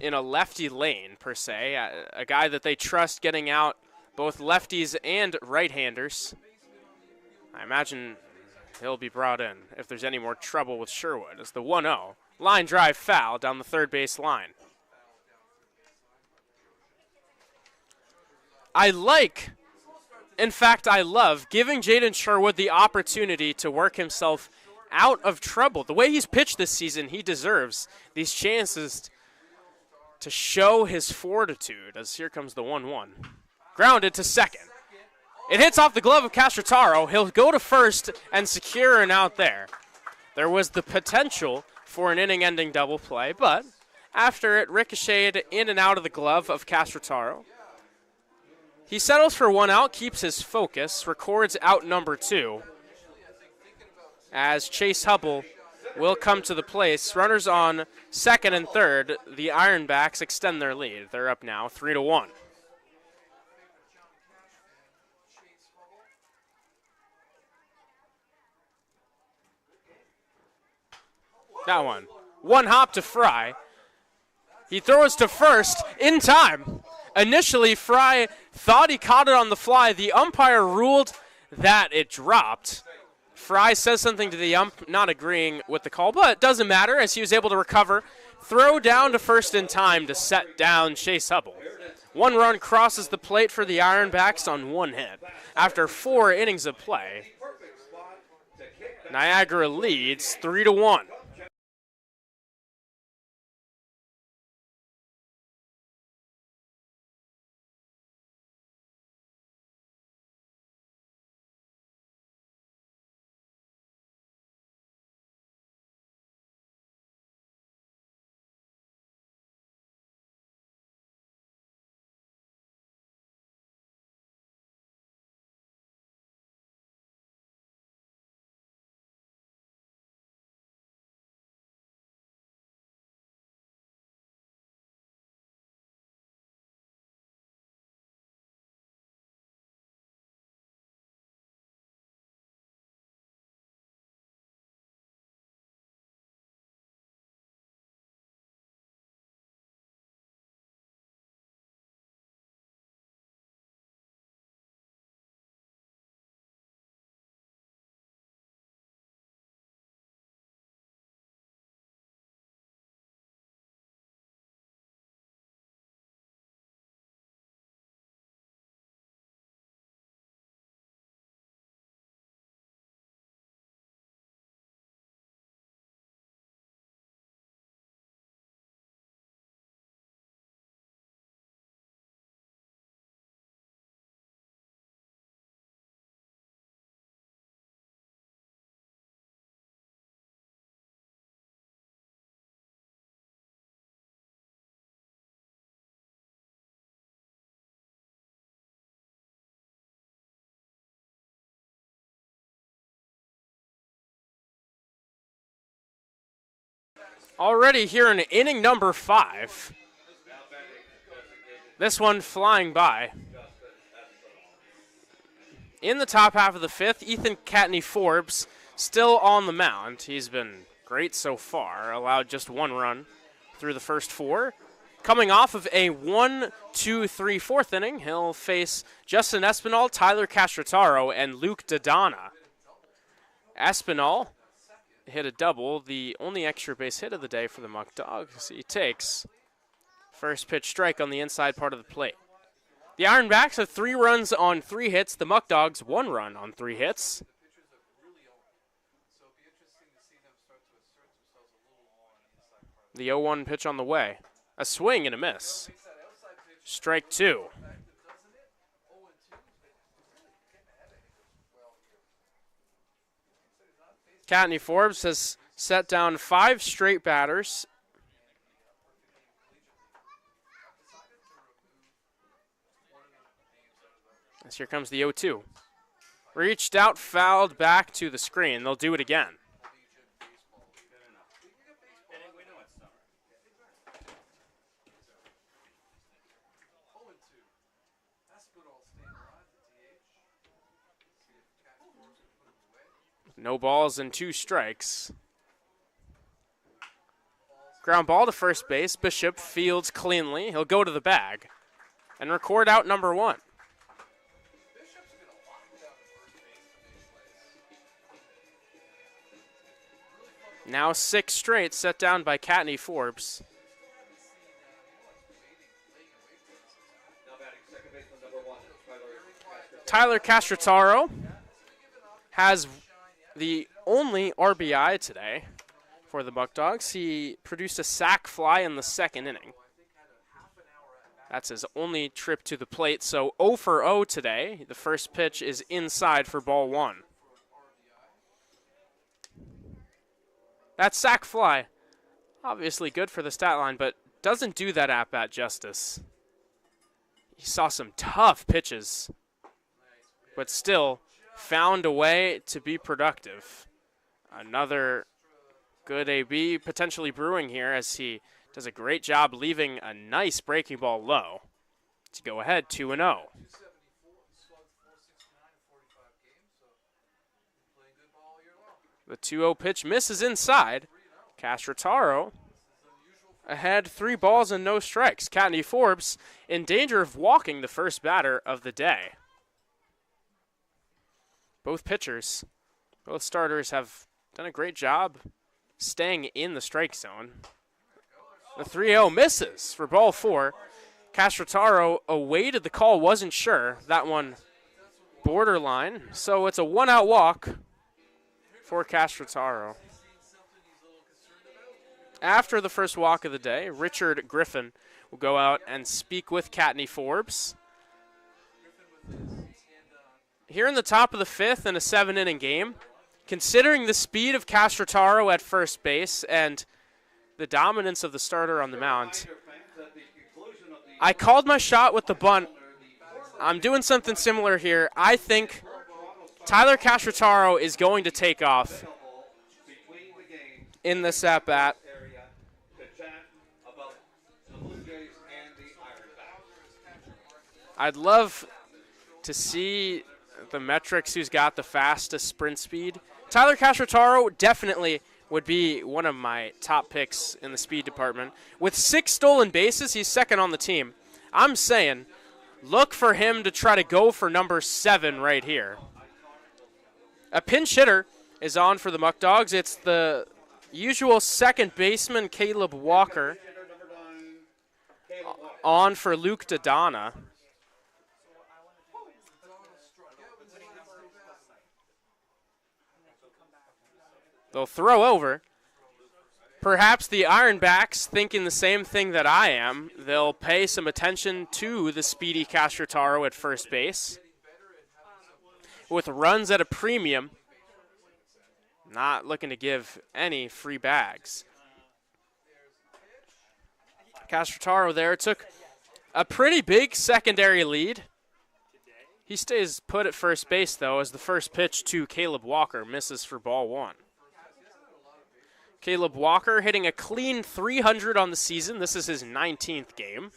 in a lefty lane, per se. A guy that they trust getting out both lefties and right-handers. I imagine he'll be brought in if there's any more trouble with Sherwood. It's the 1-0. Line drive foul down the third base line. I love giving Jaden Sherwood the opportunity to work himself out of trouble. The way he's pitched this season, he deserves these chances to show his fortitude, as here comes the 1-1. Grounded to second. It hits off the glove of Castrataro. He'll go to first and secure an out there. There was the potential for an inning-ending double play, but after it ricocheted in and out of the glove of Castrataro, He settles for 1 out, keeps his focus, records out number 2. As Chase Hubble will come to the place. Runners on second and third. The Ironbacks extend their lead. They're up now 3-1. That one. One hop to Fry. He throws to first in time. Initially, Fry thought he caught it on the fly. The umpire ruled that it dropped. Fry says something to the ump, not agreeing with the call, but it doesn't matter as he was able to recover. Throw down to first in time to set down Chase Hubble. 1 run crosses the plate for the Ironbacks on 1 hit. After 4 innings of play, Niagara leads 3-1. Already here in inning number 5. This one flying by. In the top half of the 5th, Ethan Catney-Forbes still on the mound. He's been great so far, allowed just 1 run through the first 4. Coming off of a 1-2-3 4th inning, he'll face Justin Espinal, Tyler Castrataro, and Luke Dodonna. Espinal hit a double, the only extra base hit of the day for the Muckdogs. He takes first pitch strike on the inside part of the plate. The Ironbacks have 3 runs on 3 hits. The Muckdogs 1 run on 3 hits. The 0-1 pitch on the way. A swing and a miss. Strike 2. Catney-Forbes has set down 5 straight batters. As here comes the 0-2. Reached out, fouled back to the screen. They'll do it again. No balls and 2 strikes. Ground ball to first base. Bishop fields cleanly. He'll go to the bag and record out number 1. Now 6 straight set down by Catney-Forbes. Tyler Castrataro has the only RBI today for the Muckdogs. He produced a sac fly in the 2nd inning. That's his only trip to the plate, so 0 for 0 today. The first pitch is inside for ball 1. That sac fly, obviously good for the stat line, but doesn't do that at-bat justice. he saw some tough pitches, but still found a way to be productive. Another good AB potentially brewing here as he does a great job leaving a nice breaking ball low to go ahead 2-0. The 2-0 pitch misses inside. Castrataro ahead 3 balls and no strikes. Catney Forbes in danger of walking the first batter of the day. Both pitchers, both starters have done a great job staying in the strike zone. The 3-0 misses for ball 4. Castrataro awaited the call, wasn't sure. That one borderline. So it's a 1-out walk for Castrataro. After the first walk of the day, Richard Griffin will go out and speak with Catney Forbes. Here in the top of the 5th in a 7-inning game, considering the speed of Castrataro at first base and the dominance of the starter on the mound, I called my shot with the bunt. I'm doing something similar here. I think Tyler Castrataro is going to take off in this at-bat. I'd love to see the metrics who's got the fastest sprint speed. Tyler Castrataro definitely would be one of my top picks in the speed department. With 6 stolen bases, he's second on the team. I'm saying look for him to try to go for number 7 right here. A pinch hitter is on for the Muckdogs. It's the usual second baseman, Caleb Walker, on for Luke Dodonna. They'll throw over. Perhaps the Ironbacks, thinking the same thing that I am, they'll pay some attention to the speedy Castrataro at first base. With runs at a premium, not looking to give any free bags. Castrataro there took a pretty big secondary lead. He stays put at first base, though, as the first pitch to Caleb Walker misses for ball 1. Caleb Walker hitting a clean 300 on the season. This is his 19th game.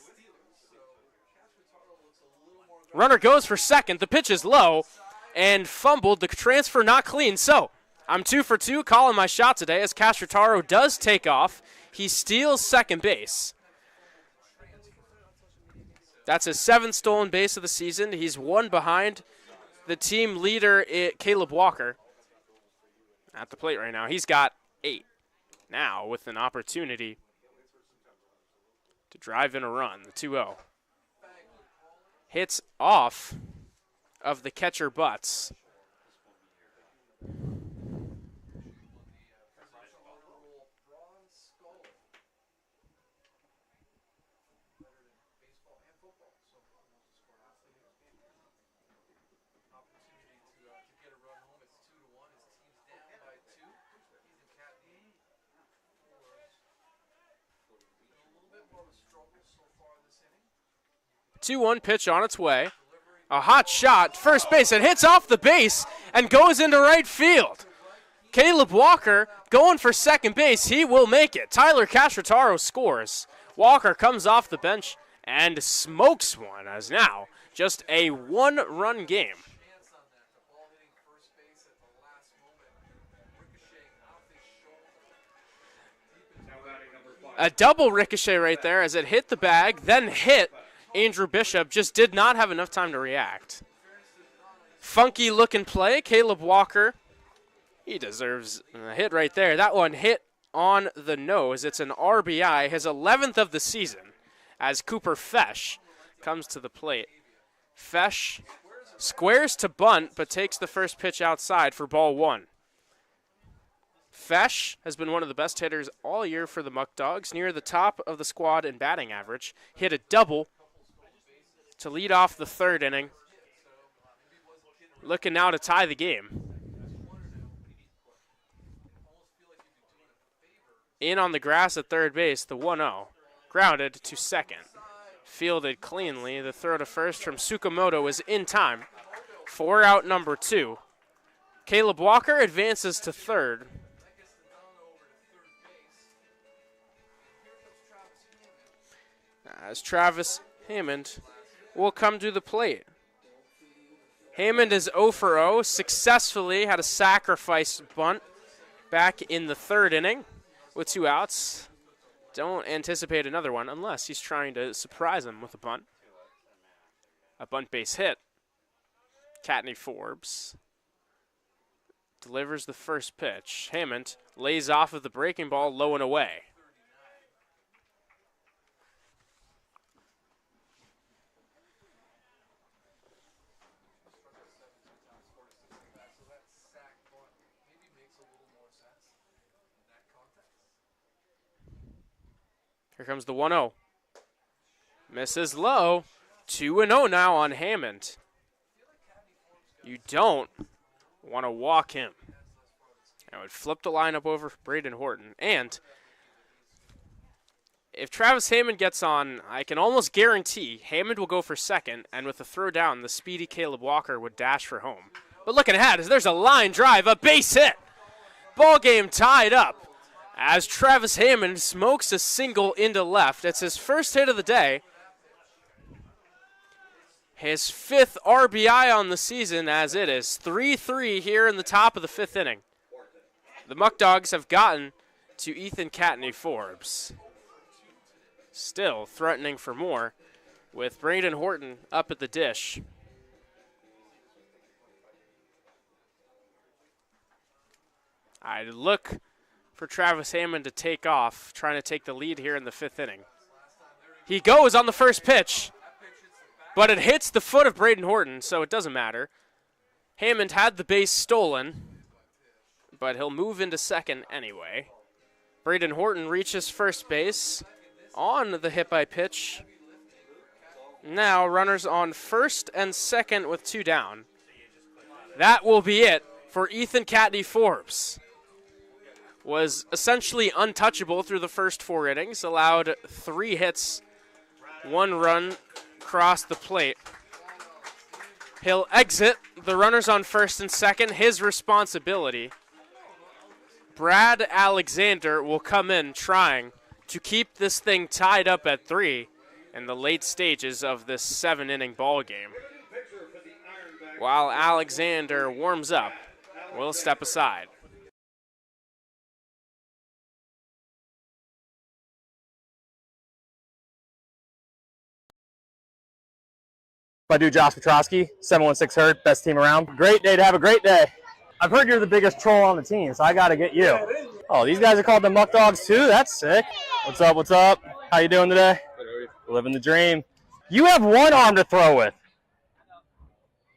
Runner goes for second. The pitch is low and fumbled. The transfer not clean. So I'm 2 for 2 calling my shot today as Castrataro does take off. He steals second base. That's his 7th stolen base of the season. He's 1 behind the team leader, Caleb Walker. At the plate right now, he's got 8. Now with an opportunity to drive in a run, the 2-0. Hits off of the catcher Butts. Two-one pitch on its way. A hot shot, first base, and hits off the base and goes into right field. Caleb Walker going for second base. He will make it. Tyler Castrataro scores. Walker comes off the bench and smokes one, as now just a 1-run game. A double ricochet right there as it hit the bag, then hit Andrew Bishop. Just did not have enough time to react. Funky looking play. Caleb Walker, he deserves a hit right there. That one hit on the nose. It's an RBI, his 11th of the season, as Cooper Fesh comes to the plate. Fesh squares to bunt, but takes the first pitch outside for ball 1. Fesh has been one of the best hitters all year for the Muckdogs, near the top of the squad in batting average. Hit a double to lead off the 3rd inning. Looking now to tie the game. In on the grass at third base, the 1-0. Grounded to second. fielded cleanly. The throw to first from Tsukamoto is in time for out number 2. Caleb Walker advances to third. As Travis Hammond will come to the plate. Hammond is 0 for 0, successfully had a sacrifice bunt back in the third inning with 2 outs. Don't anticipate another one unless he's trying to surprise him with a bunt. A bunt base hit. Catney Forbes delivers the first pitch. Hammond lays off of the breaking ball low and away. Here comes the 1-0. Misses low. 2-0 now on Hammond. You don't want to walk him. I would flip the lineup over for Braden Horton. And if Travis Hammond gets on, I can almost guarantee Hammond will go for second, and with a throw down, the speedy Caleb Walker would dash for home. But looking ahead, as there's a line drive, a base hit. Ball game tied up as Travis Hammond smokes a single into left. It's his first hit of the day. His 5th RBI on the season, as it is 3-3 here in the top of the 5th inning. The Muckdogs have gotten to Ethan Catney Forbes. Still threatening for more with Braden Horton up at the dish. I look for Travis Hammond to take off, trying to take the lead here in the 5th inning. He goes on the first pitch, but it hits the foot of Braden Horton, so it doesn't matter. Hammond had the base stolen, but he'll move into second anyway. Braden Horton reaches first base on the hit by pitch. Now runners on first and second with 2 down. That will be it for Ethan Catney Forbes. Was essentially untouchable through the first 4 innings, allowed 3 hits, 1 run across the plate. He'll exit the runners on first and second, his responsibility. Brad Alexander will come in trying to keep this thing tied up at 3 in the late stages of this 7-inning ball game. While Alexander warms up, we'll step aside. My dude Josh Petrosky, 716 Hurt, best team around. Great day to have a great day. I've heard you're the biggest troll on the team, so I got to get you. Oh, these guys are called the Muckdogs too? That's sick. What's up, what's up? How you doing today? Living the dream. You have 1 arm to throw with.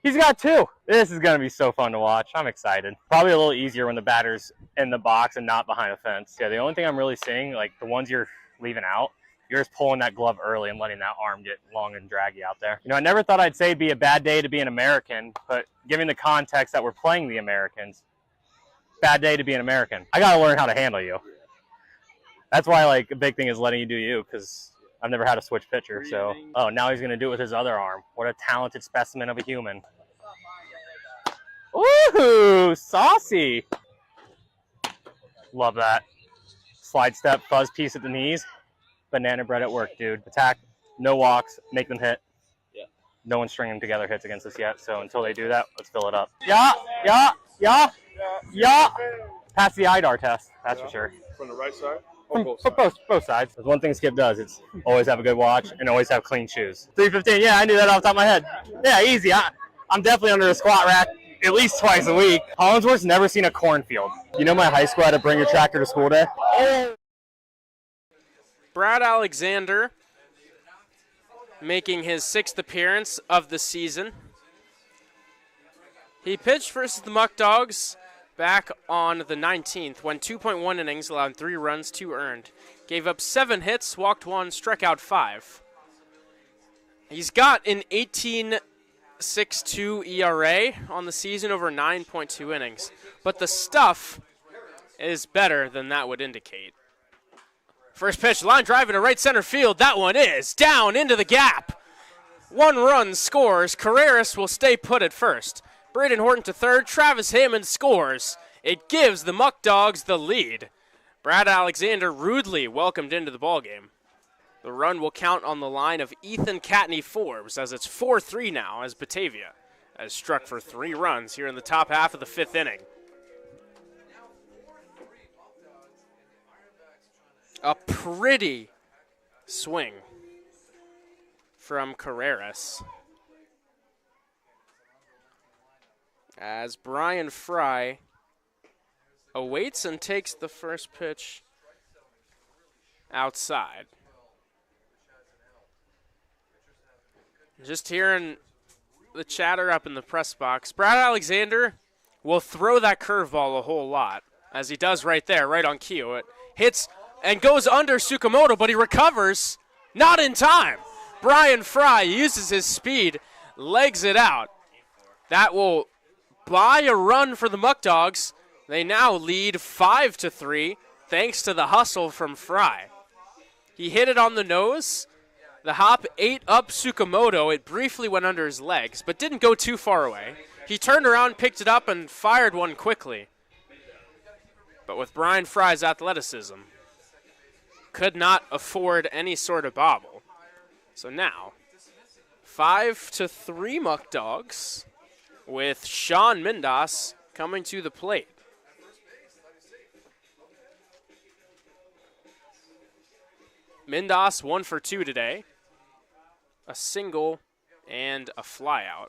He's got 2. This is going to be so fun to watch. I'm excited. Probably a little easier when the batter's in the box and not behind a fence. Yeah, the only thing I'm really seeing, like the ones you're leaving out, you're just pulling that glove early and letting that arm get long and draggy out there. You know, I never thought I'd say it'd be a bad day to be an American, but given the context that we're playing the Americans, bad day to be an American. I got to learn how to handle you. That's why, like, a big thing is letting you do you, because I've never had a switch pitcher. So, oh, now he's going to do it with his other arm. What a talented specimen of a human. Ooh, saucy. Love that. Slide step, fuzz piece at the knees. Banana bread at work, dude. Attack, no walks, make them hit. Yeah. No one's stringing together hits against us yet, so until they do that, let's fill it up. Yeah. Pass the IDAR test, that's for sure. From the right side? Both sides. There's one thing Skip does, it's always have a good watch and always have clean shoes. 315, yeah, I knew that off the top of my head. Yeah, easy. I'm definitely under a squat rack at least twice a week. Hollinsworth's never seen a cornfield. You know my high school had to bring your tractor to school day? Oh. Brad Alexander making his 6th appearance of the season. He pitched versus the Muckdogs back on the 19th, went 2.1 innings, allowed 3 runs, 2 earned. Gave up 7 hits, walked 1, struck out 5. He's got an 18.62 ERA on the season over 9.2 innings. But the stuff is better than that would indicate. First pitch, line drive into right center field. That one is down into the gap. 1 run scores. Carreras will stay put at first. Braden Horton to third. Travis Hammond scores. It gives the Muckdogs the lead. Brad Alexander rudely welcomed into the ballgame. The run will count on the line of Ethan Catney-Forbes as it's 4-3 now as Batavia has struck for 3 runs here in the top half of the 5th inning. A pretty swing from Carreras as Brian Fry awaits and takes the first pitch outside. Just hearing the chatter up in the press box, Brad Alexander will throw that curveball a whole lot, as he does right there, right on cue. It hits and goes under Tsukamoto, but he recovers, not in time. Brian Fry uses his speed, legs it out. That will buy a run for the Muckdogs. They now lead 5-3, thanks to the hustle from Fry. He hit it on the nose. The hop ate up Tsukamoto. It briefly went under his legs, but didn't go too far away. He turned around, picked it up, and fired one quickly. But with Brian Fry's athleticism, could not afford any sort of bobble. So now, 5-3 Muckdogs with Sean Mindas coming to the plate. Mindas 1 for 2 today. A single and a flyout.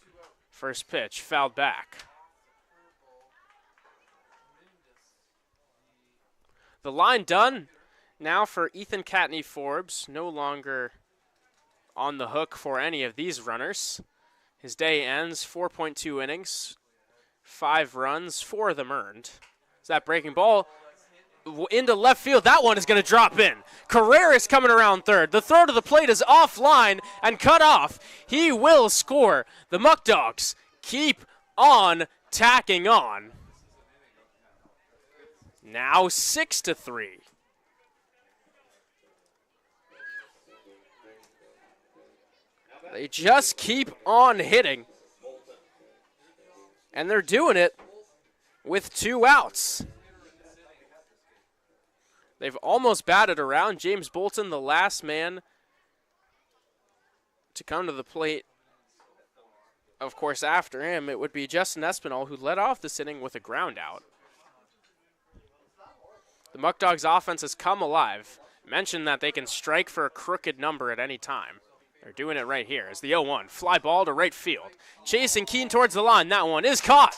First pitch, fouled back. The line done now for Ethan Catney-Forbes, no longer on the hook for any of these runners. His day ends 4.2 innings, 5 runs, 4 of them earned. Is that breaking ball into left field? That one is going to drop in. Carreras coming around third. The throw to the plate is offline and cut off. He will score. The Muckdogs keep on tacking on. Now 6-3. They just keep on hitting. And they're doing it with 2 outs. They've almost batted around. James Bolton, the last man to come to the plate. Of course, after him, it would be Justin Espinal, who led off this inning with a ground out. The Muckdogs offense has come alive. Mentioned that they can strike for a crooked number at any time. They're doing it right here as the 0-1. Fly ball to right field. Chasing Keene towards the line. That one is caught.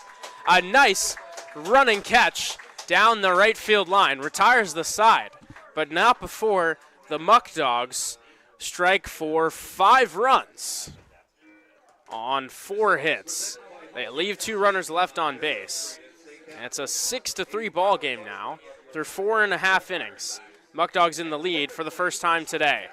A nice running catch down the right field line. Retires the side. But not before the Muckdogs strike for 5 runs on 4 hits. They leave 2 runners left on base. And it's a 6-3 ball game now through 4.5 innings. Muckdogs in the lead for the first time today.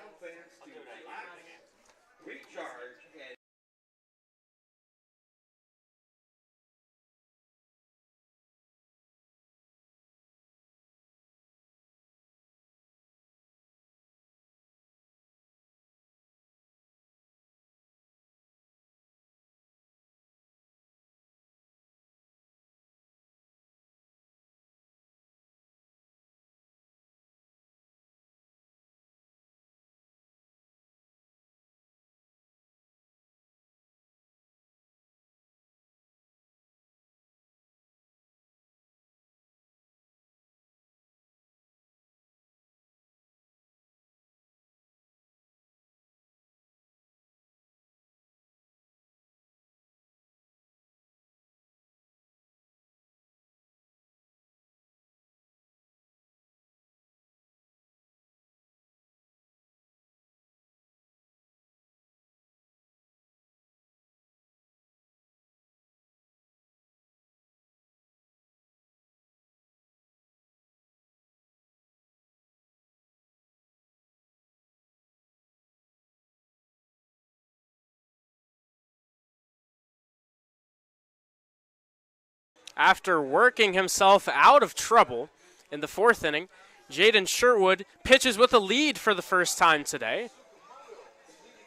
After working himself out of trouble in the 4th inning, Jaden Sherwood pitches with a lead for the first time today.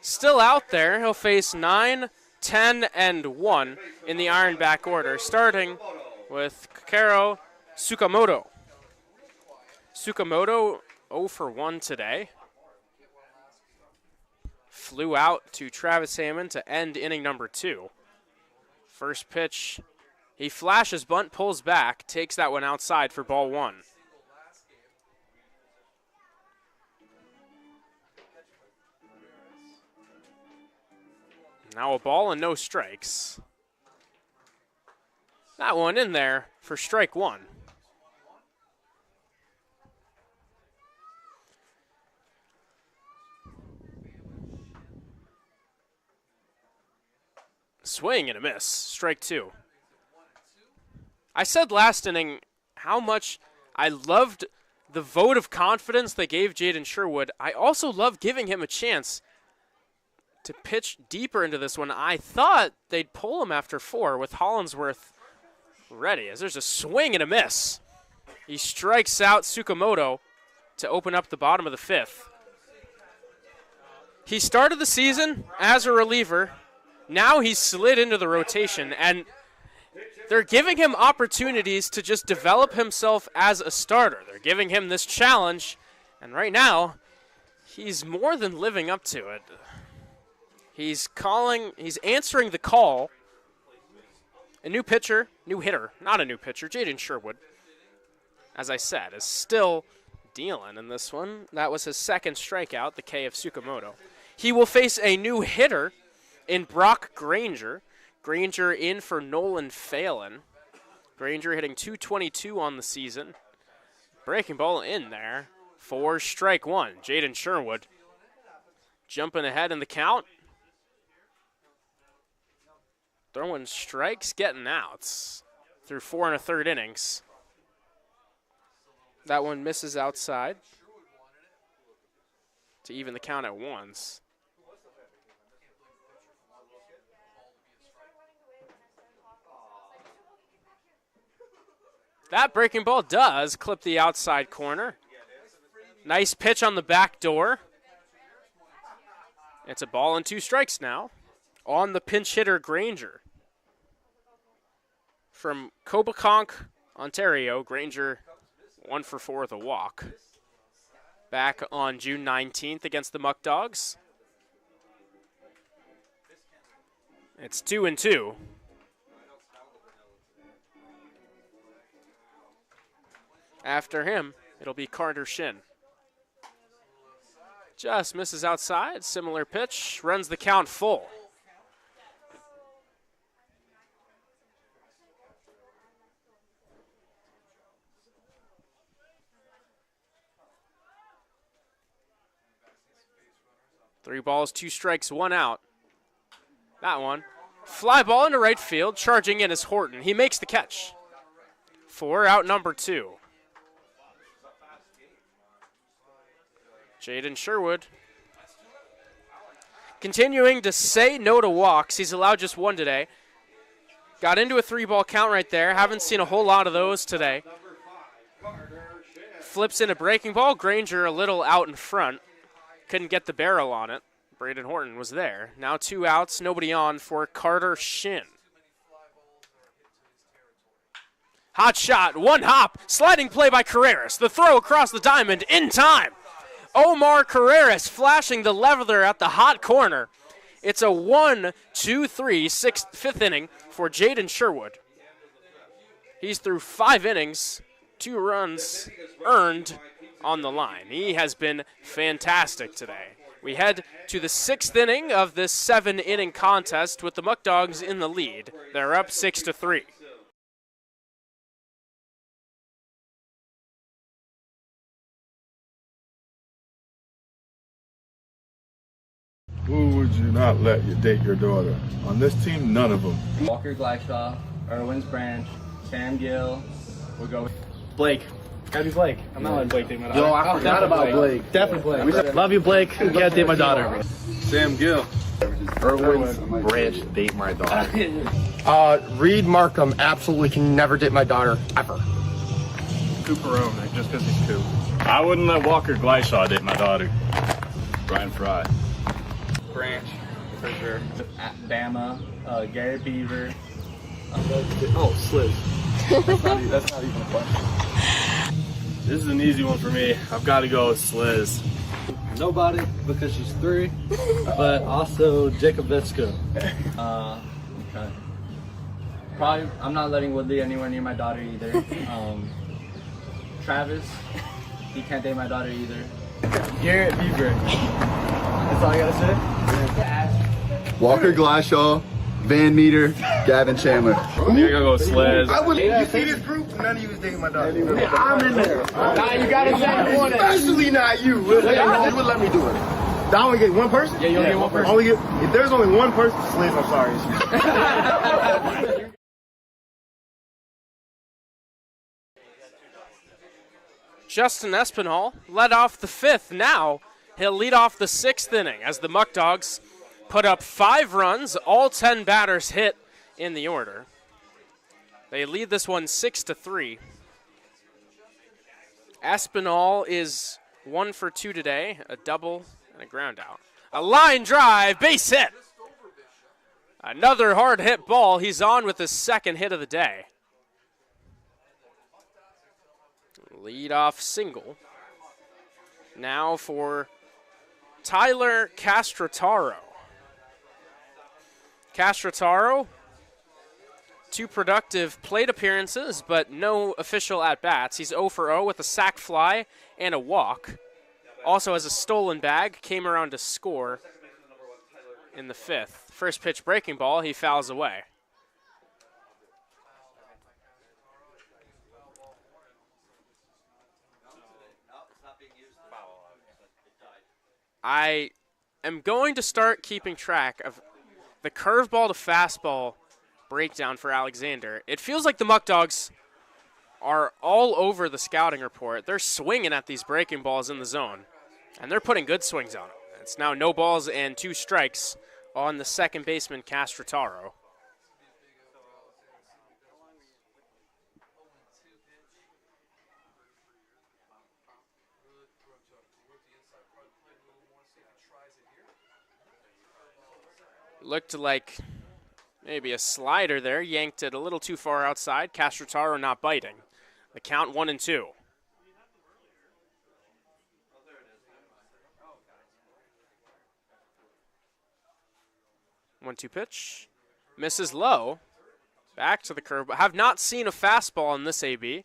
Still out there. He'll face 9, 10, and 1 in the Ironback order, starting with Kakero Tsukamoto. Tsukamoto 0 for 1 today. Flew out to Travis Hammond to end inning number 2. First pitch, he flashes bunt, pulls back, takes that one outside for ball 1. Now a ball and no strikes. That one in there for strike 1. Swing and a miss, strike 2. I said last inning how much I loved the vote of confidence they gave Jaden Sherwood. I also love giving him a chance to pitch deeper into this one. I thought they'd pull him after 4 with Hollinsworth ready, as there's a swing and a miss. He strikes out Tsukamoto to open up the bottom of the 5th. He started the season as a reliever. Now he's slid into the rotation, and they're giving him opportunities to just develop himself as a starter. They're giving him this challenge, and right now, he's more than living up to it. He's answering the call. A new pitcher, new hitter, not a new pitcher, Jaden Sherwood, as I said, is still dealing in this one. That was his second strikeout, the K of Tsukamoto. He will face a new hitter in Brock Granger. Granger in for Nolan Phelan. Granger hitting .222 on the season. Breaking ball in there for strike 1. Jaden Sherwood jumping ahead in the count. Throwing strikes, getting outs through 4 1/3 innings. That one misses outside to even the count at 1s. That breaking ball does clip the outside corner. Nice pitch on the back door. It's a ball and 2 strikes now on the pinch hitter Granger. From Coboconk, Ontario, Granger 1 for 4 with a walk. Back on June 19th against the Muckdogs. It's 2-2. After him, it'll be Carter Shin. Just misses outside, similar pitch, runs the count full. Three balls, 2 strikes, 1 out. That one. Fly ball into right field, charging in is Horton. He makes the catch. 4 out, number 2. Jaden Sherwood continuing to say no to walks. He's allowed just 1 today. Got into a 3-ball count right there. Haven't seen a whole lot of those today. Flips in a breaking ball. Granger a little out in front. Couldn't get the barrel on it. Braden Horton was there. Now 2 outs, nobody on for Carter Shin. Hot shot, 1 hop, sliding play by Carreras. The throw across the diamond in time. Omar Carreras flashing the leveler at the hot corner. It's a 1-2-3 5th inning for Jaden Sherwood. He's through 5 innings, 2 runs earned on the line. He has been fantastic today. We head to the 6th inning of this 7-inning contest with the Muckdogs in the lead. They're up 6-3. Who would you not let you date your daughter? On this team, none of them. Walker Gleichshaw, Irwin's Branch, Sam Gill. We'll go with Blake. Gotta be Blake. I'm not letting Blake date my daughter. Yo, I forgot about Blake. Definitely Blake. Love you, Blake. Can't date my daughter. Sam Gill. Irwin's Branch date my daughter. Reed Markham absolutely can never date my daughter, ever. Cooperone, just because he's Coop. I wouldn't let Walker Gleishaw date my daughter. Brian Fry. Branch, for sure. Bama, Garrett Beaver. Oh, Sliz. That's not even a question. This is an easy one for me. I've got to go with Sliz. Nobody, because she's 3, but also Jacob Vitsko. Okay. Probably, I'm not letting Woodley anywhere near my daughter either. Travis, he can't date my daughter either. Garrett Beaver. That's all I gotta say? Walker Glashaw, Van Meter, Gavin Chandler. I think I gotta go with Sliz. I would. You see this group? None of you was dating my daughter. I'm in there. Nah, you gotta say one. Especially not you. You would let me do it. I only get one person? Yeah, you only get one person. If there's only one person, Sliz, I'm sorry. Justin Espinal led off the 5th. Now he'll lead off the 6th inning as the Muckdogs put up 5 runs. All 10 batters hit in the order. They lead this one 6-3. Espinal is 1 for 2 today, a double and a ground out. A line drive, base hit. Another hard hit ball. He's on with his 2nd hit of the day. Leadoff single. Now for Tyler Castrotaro. Castrotaro, 2 productive plate appearances, but no official at-bats. He's 0 for 0 with a sac fly and a walk. Also has a stolen bag, came around to score in the 5th. First pitch breaking ball, he fouls away. I am going to start keeping track of the curveball to fastball breakdown for Alexander. It feels like the Muckdogs are all over the scouting report. They're swinging at these breaking balls in the zone, and they're putting good swings on them. It's now no balls and 2 strikes on the second baseman, Castrotaro. Looked like maybe a slider there. Yanked it a little too far outside. Castrotaro not biting. The count 1-2. 1-2 pitch. Misses low. Back to the curve. Have not seen a fastball in this AB.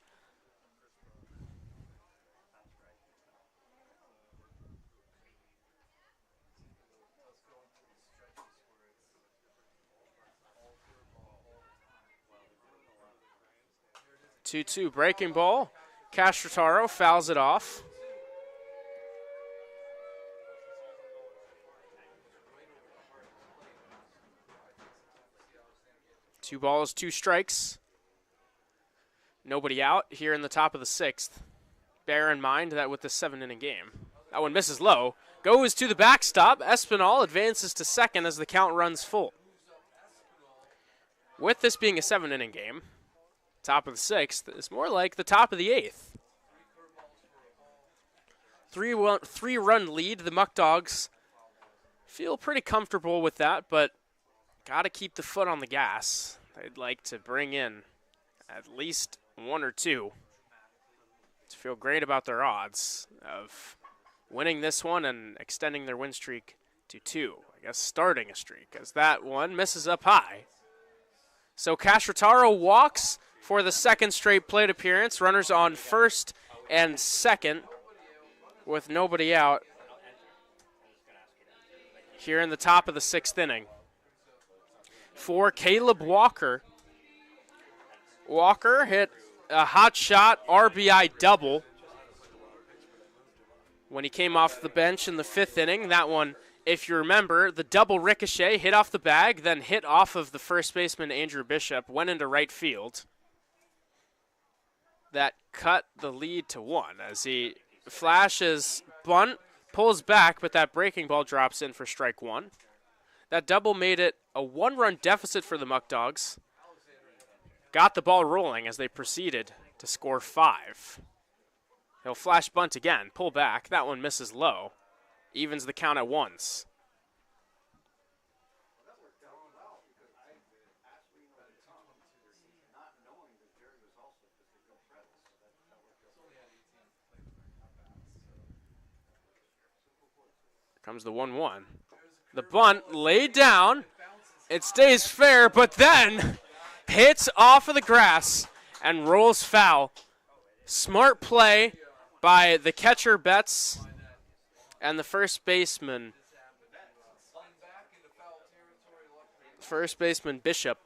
Two breaking ball. Castrotaro fouls it off. Two balls, 2 strikes. Nobody out here in the top of the 6th. Bear in mind that with the 7-inning game. That one misses low. Goes to the backstop. Espinal advances to 2nd as the count runs full. With this being a 7-inning game, top of the 6th is more like the top of the 8th. 3-run lead. The Muckdogs feel pretty comfortable with that, but got to keep the foot on the gas. They'd like to bring in at least 1 or 2 to feel great about their odds of winning this one and extending their win streak to 2. I guess starting a streak, as that one misses up high. So Castrotaro walks for the 2nd straight plate appearance. Runners on 1st and 2nd with nobody out here in the top of the 6th inning. For Caleb Walker. Walker hit a hot shot RBI double when he came off the bench in the 5th inning. That one, if you remember, the double ricochet hit off the bag, then hit off of the first baseman Andrew Bishop, went into right field. That cut the lead to 1 as he flashes bunt, pulls back, but that breaking ball drops in for strike 1. That double made it a 1-run deficit for the Muckdogs. Got the ball rolling as they proceeded to score 5. He'll flash bunt again. Pull back. That one misses low. Evens the count at once. Comes the 1-1. The bunt laid down. It stays fair, but then hits off of the grass and rolls foul. Smart play by the catcher, Betts, and the first baseman, Bishop.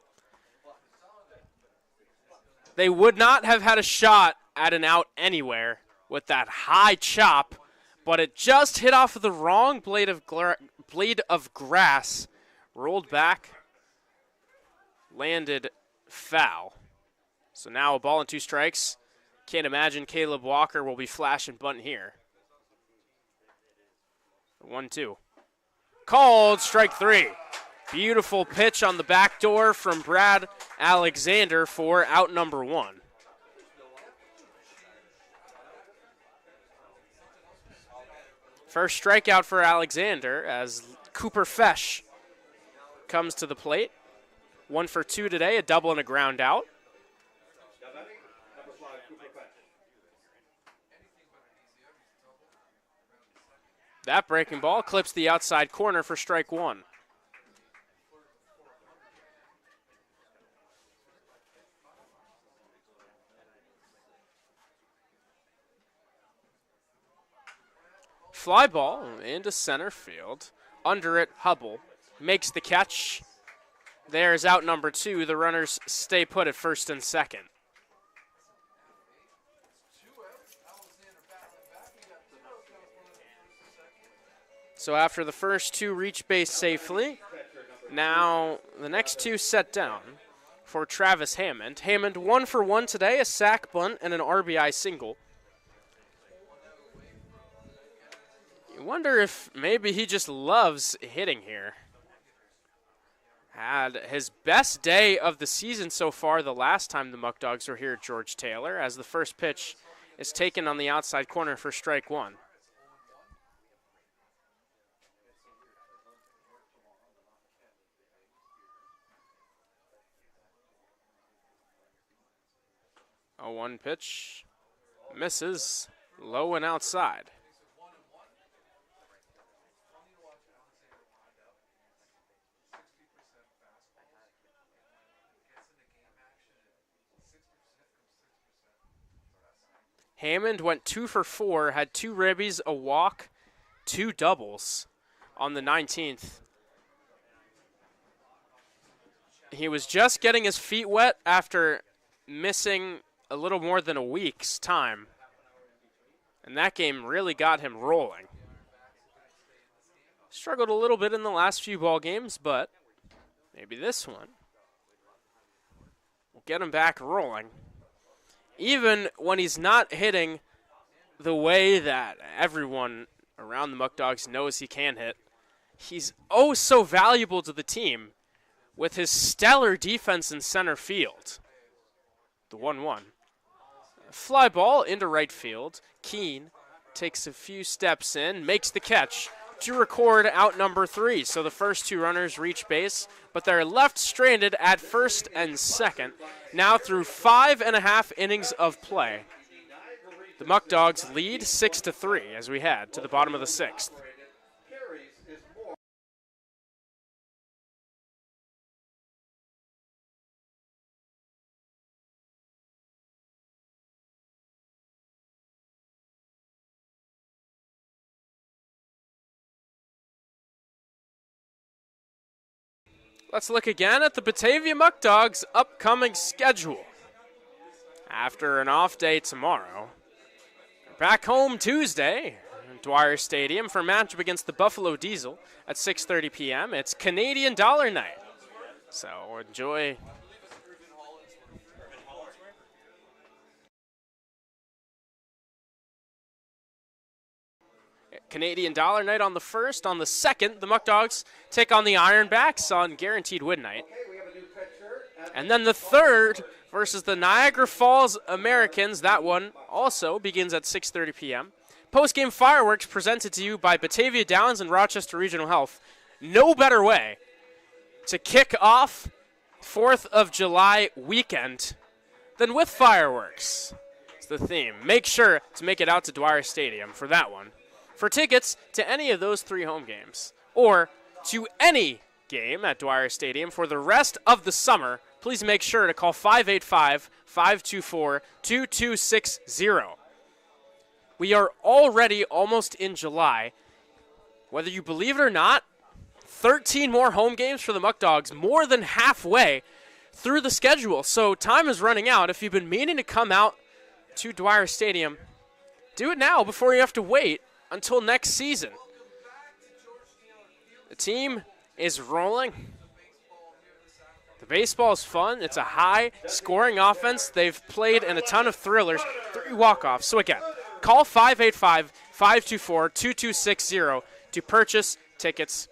They would not have had a shot at an out anywhere with that high chop, but it just hit off of the wrong blade of grass, rolled back, landed foul. So now a ball and 2 strikes. Can't imagine Caleb Walker will be flashing bunt here. 1-2. Called strike 3. Beautiful pitch on the back door from Brad Alexander for out number 1. First strikeout for Alexander as Cooper Fesh comes to the plate. 1 for 2 today, a double and a ground out. That breaking ball clips the outside corner for strike 1. Fly ball into center field. Under it, Hubble makes the catch. There's out number 2. The runners stay put at first and second. So after the first 2 reach base safely, now the next 2 set down for Travis Hammond. Hammond 1 for 1 today, a sac bunt and an RBI single. You wonder if maybe he just loves hitting here. Had his best day of the season so far the last time the Muckdogs were here at George Taylor, as the first pitch is taken on the outside corner for strike 1. A 1 pitch misses low and outside. Hammond went 2 for 4, had 2 ribbies, a walk, 2 doubles on the 19th. He was just getting his feet wet after missing a little more than a week's time, and that game really got him rolling. Struggled a little bit in the last few ball games, but maybe this one will get him back rolling. Even when he's not hitting the way that everyone around the Muckdogs knows he can hit, he's oh so valuable to the team with his stellar defense in center field. The 1-1. Fly ball into right field. Keene takes a few steps in, makes the catch to record out number 3. So the first 2 runners reach base, but they're left stranded at first and second. Now through 5.5 innings of play, the Muckdogs lead 6-3 as we head to the bottom of the 6th. Let's look again at the Batavia Muckdogs' upcoming schedule. After an off day tomorrow, back home Tuesday at Dwyer Stadium for a matchup against the Buffalo Diesel at 6:30 p.m. It's Canadian Dollar Night, so enjoy. Canadian Dollar Night on the 1st. On the 2nd, the Muckdogs take on the Ironbacks on Guaranteed Win Night. And then the 3rd, versus the Niagara Falls Americans. That one also begins at 6:30 p.m. Post-game fireworks presented to you by Batavia Downs and Rochester Regional Health. No better way to kick off 4th of July weekend than with fireworks. It's the theme. Make sure to make it out to Dwyer Stadium for that one. For tickets to any of those 3 home games, or to any game at Dwyer Stadium for the rest of the summer, please make sure to call 585-524-2260. We are already almost in July. Whether you believe it or not, 13 more home games for the Muckdogs, more than halfway through the schedule. So time is running out. If you've been meaning to come out to Dwyer Stadium, do it now before you have to wait until next season. The team is rolling. The baseball is fun. It's a high-scoring offense. They've played in a ton of thrillers, 3 walk-offs. So again, call 585-524-2260 to purchase tickets.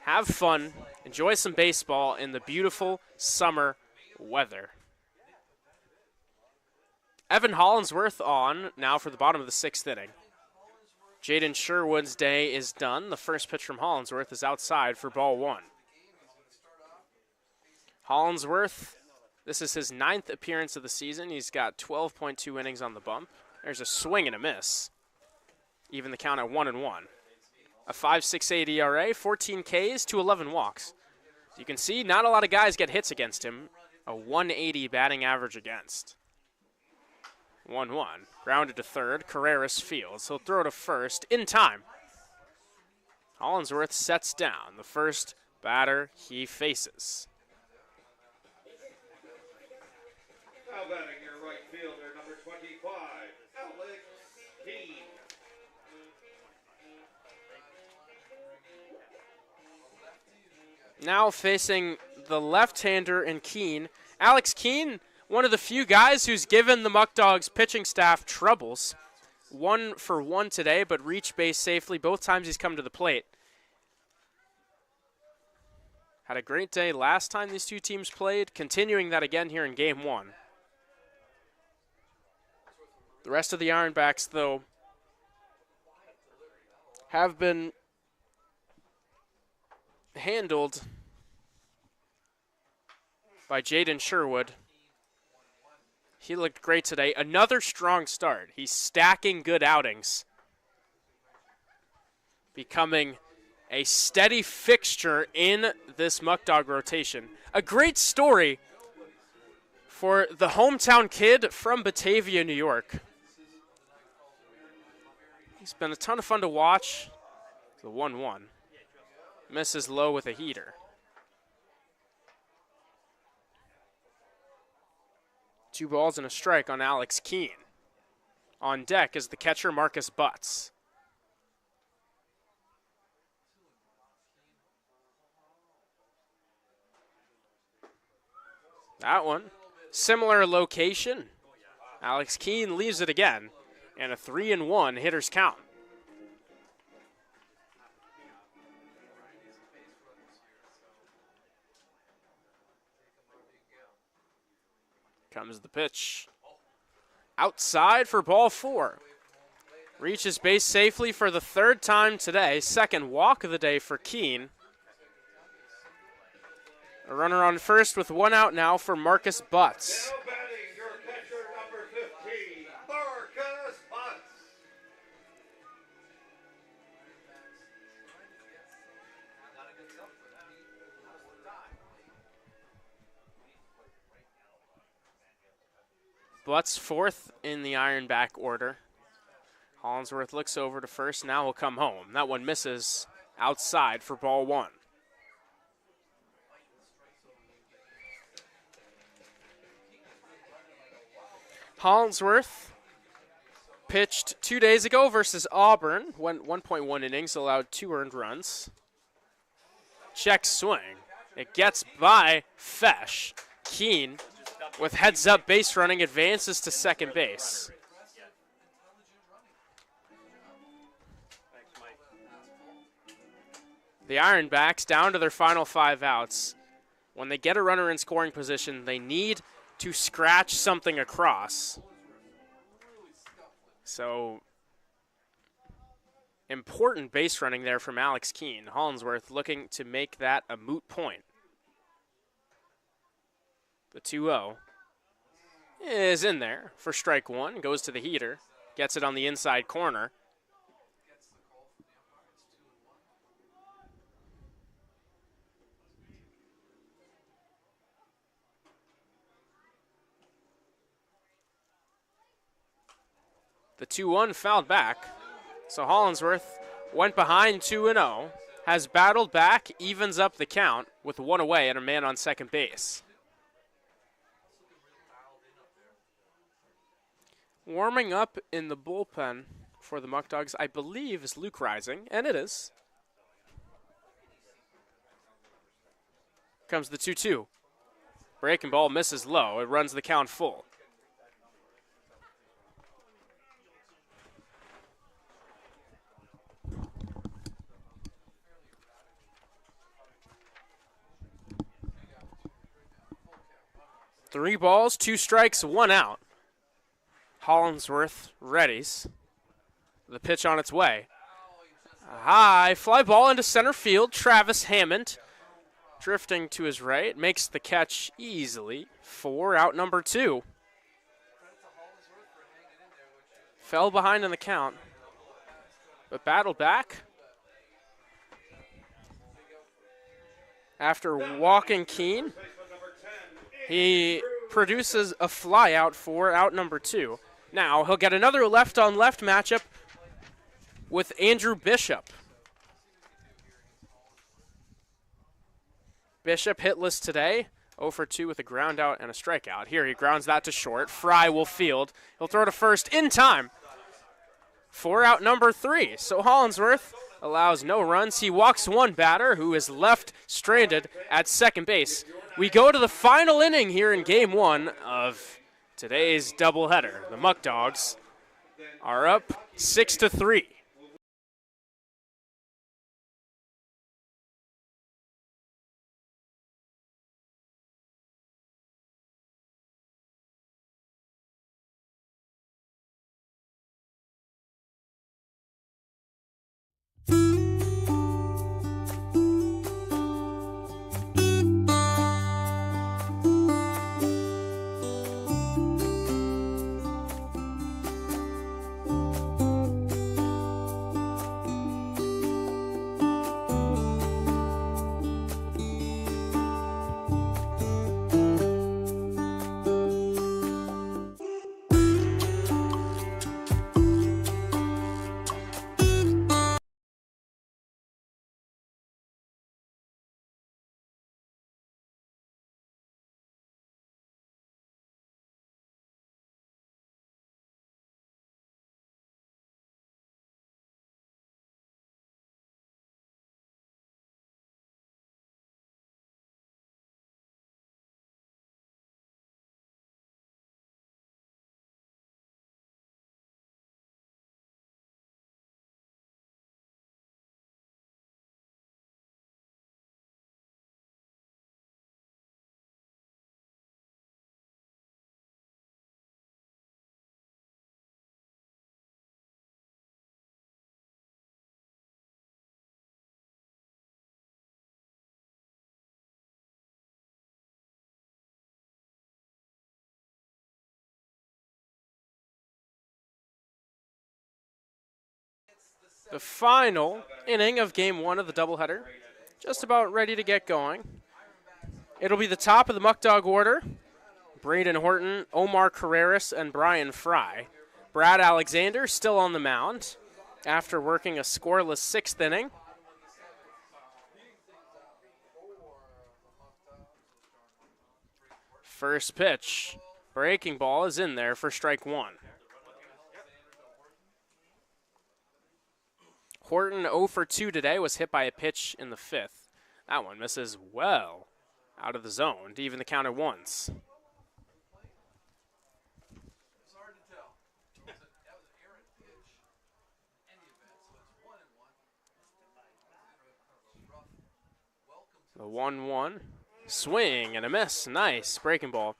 Have fun. Enjoy some baseball in the beautiful summer weather. Evan Hollinsworth on now for the bottom of the 6th inning. Jaden Sherwood's day is done. The first pitch from Hollinsworth is outside for ball 1. Hollinsworth, this is his 9th appearance of the season. He's got 12.2 innings on the bump. There's a swing and a miss. Even the count at 1-1. A 5.68 ERA, 14 Ks to 11 walks. You can see not a lot of guys get hits against him. A 180 batting average against. 1-1. Grounded to third. Carreras fields. He'll throw to first in time. Hollinsworth sets down the first batter he faces. Now batting your right fielder, number 25, Alex Keene. Now facing the left-hander in Keene. Alex Keene, one of the few guys who's given the Muckdogs pitching staff troubles. 1 for 1 today, but reached base safely both times he's come to the plate. Had a great day last time these two teams played, continuing that again here in Game 1. The rest of the Ironbacks, though, have been handled by Jaden Sherwood. He looked great today. Another strong start. He's stacking good outings, becoming a steady fixture in this Muckdog rotation. A great story for the hometown kid from Batavia, New York. He's been a ton of fun to watch. The 1-1. Misses low with a heater. 2 balls and a strike on Alex Keene. On deck is the catcher, Marcus Butts. That one, similar location. Alex Keene leaves it again, and a 3-1 hitter's count. Comes the pitch. Outside for ball 4. Reaches base safely for the 3rd time today. 2nd walk of the day for Keene. A runner on first with 1 out now for Marcus Butts. Now batting your catcher, number 15, Marcus Butts. Butts 4th in the Ironback order. Hollinsworth looks over to first. Now will come home. That one misses outside for ball 1. Hollinsworth pitched 2 days ago versus Auburn. Went 1.1 innings, allowed 2 earned runs. Check swing. It gets by Fesh. Keene, with heads-up base running, advances to second base. The Ironbacks down to their final 5 outs. When they get a runner in scoring position, they need to scratch something across. So, important base running there from Alex Keene. Hollinsworth looking to make that a moot point. The 2-0 is in there for strike one, goes to the heater, gets it on the inside corner. The 2-1 fouled back, so Hollinsworth went behind 2-0, has battled back, evens up the count with one away and a man on second base. Warming up in the bullpen for the Muckdogs, I believe, is Luke Rising, and it is. Comes the 2-2. Breaking ball misses low. It runs the count full. Three balls, two strikes, one out. Hollinsworth readies. The pitch on its way. A high fly ball into center field. Travis Hammond drifting to his right. Makes the catch easily for out number 2. Fell behind in the count, but battled back. After walking Keene, he produces a fly out for out number 2. Now he'll get another left-on-left matchup with Andrew Bishop. Bishop hitless today, 0 for 2 with a ground out and a strikeout. Here he grounds that to short. Fry will field. He'll throw to first in time for out number 3. So Hollinsworth allows no runs. He walks one batter who is left stranded at second base. We go to the final inning here in Game 1 of today's doubleheader. The Muckdogs are up 6-3. The final inning of Game 1 of the doubleheader. Just about ready to get going. It'll be the top of the Muckdog order. Braden Horton, Omar Carreras, and Brian Fry. Brad Alexander still on the mound after working a scoreless 6th inning. First pitch. Breaking ball is in there for strike 1. Horton 0 for 2 today, was hit by a pitch in the 5th. That one misses well out of the zone to even the count at once. The 1-1 Swing and a miss. Nice breaking ball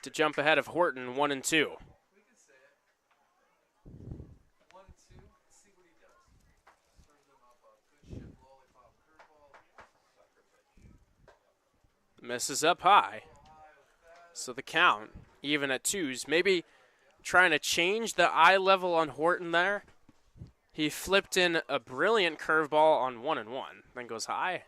to jump ahead of Horton 1-2. Misses up high. So the count even at 2s. Maybe trying to change the eye level on Horton there. He flipped in a brilliant curveball on 1-1, then goes high.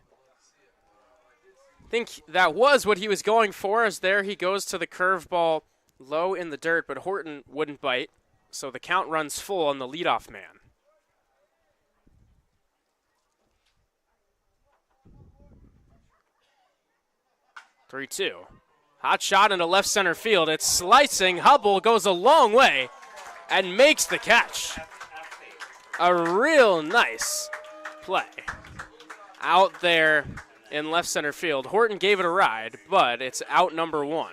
I think that was what he was going for, as there he goes to the curveball low in the dirt, but Horton wouldn't bite, so the count runs full on the leadoff man. Three-two. Hot shot into left center field. It's slicing. Hubble goes a long way and makes the catch. A real nice play out there in left center field. Horton gave it a ride, but it's out number 1.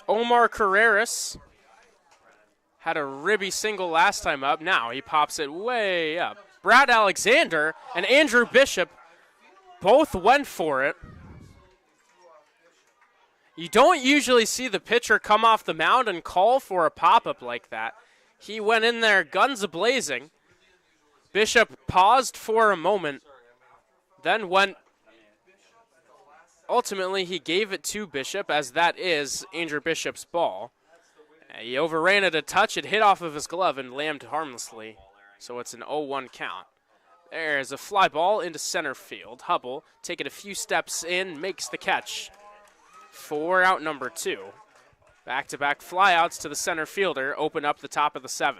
Omar Carreras had a ribby single last time up. Now he pops it way up. Brad Alexander and Andrew Bishop both went for it. You don't usually see the pitcher come off the mound and call for a pop-up like that. He went in there guns a-blazing. Bishop paused for a moment, then went. Ultimately, he gave it to Bishop, as that is Andrew Bishop's ball. He overran it a touch. It hit off of his glove and landed harmlessly. So it's an 0-1 count. There's a fly ball into center field. Hubble, taking a few steps in, makes the catch for out number 2. Back-to-back flyouts to the center fielder open up the top of the 7th.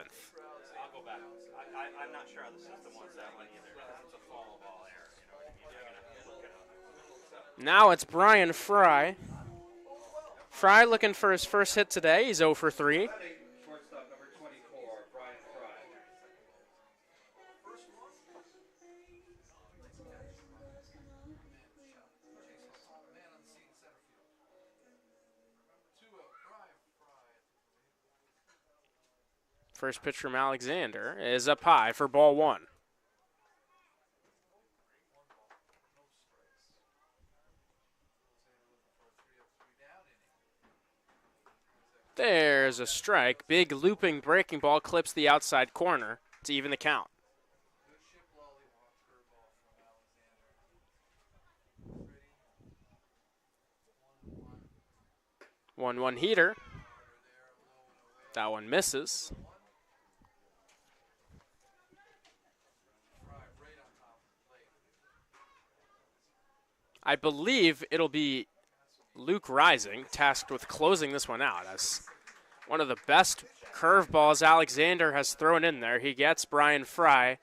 I'm not sure how the system wants that one either. It's a fall ball error. Now it's Brian Fry. Fry looking for his first hit today. He's 0 for 3. Shortstop number 24, Brian Fry. First pitch from Alexander is up high for ball 1. There's a strike. Big looping breaking ball clips the outside corner to even the count. 1-1 heater. That one misses. I believe it'll be Luke Rising tasked with closing this one out, as one of the best curveballs Alexander has thrown in there. He gets Brian Fry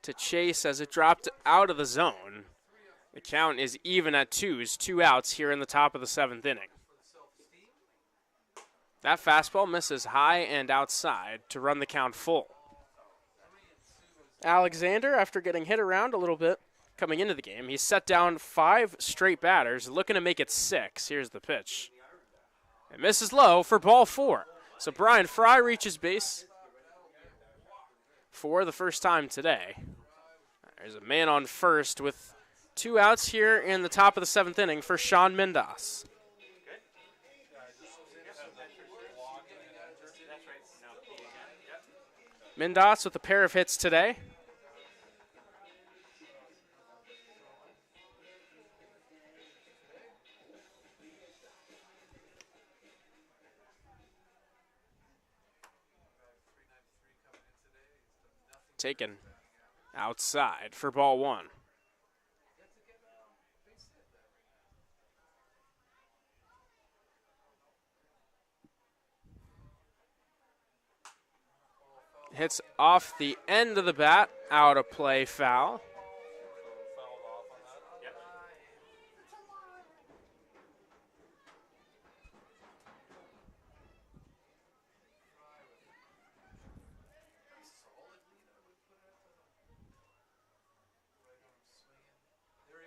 to chase as it dropped out of the zone. The count is even at 2s, 2 outs here in the top of the 7th inning. That fastball misses high and outside to run the count full. Alexander, after getting hit around a little bit coming into the game, he's set down 5 straight batters, looking to make it 6. Here's the pitch. It misses low for ball 4. So Brian Fry reaches base for the first time today. There's a man on first with 2 outs here in the top of the 7th inning for Sean Mendas. Mendas with a pair of hits today. Taken outside for ball 1. Hits off the end of the bat, out of play, foul.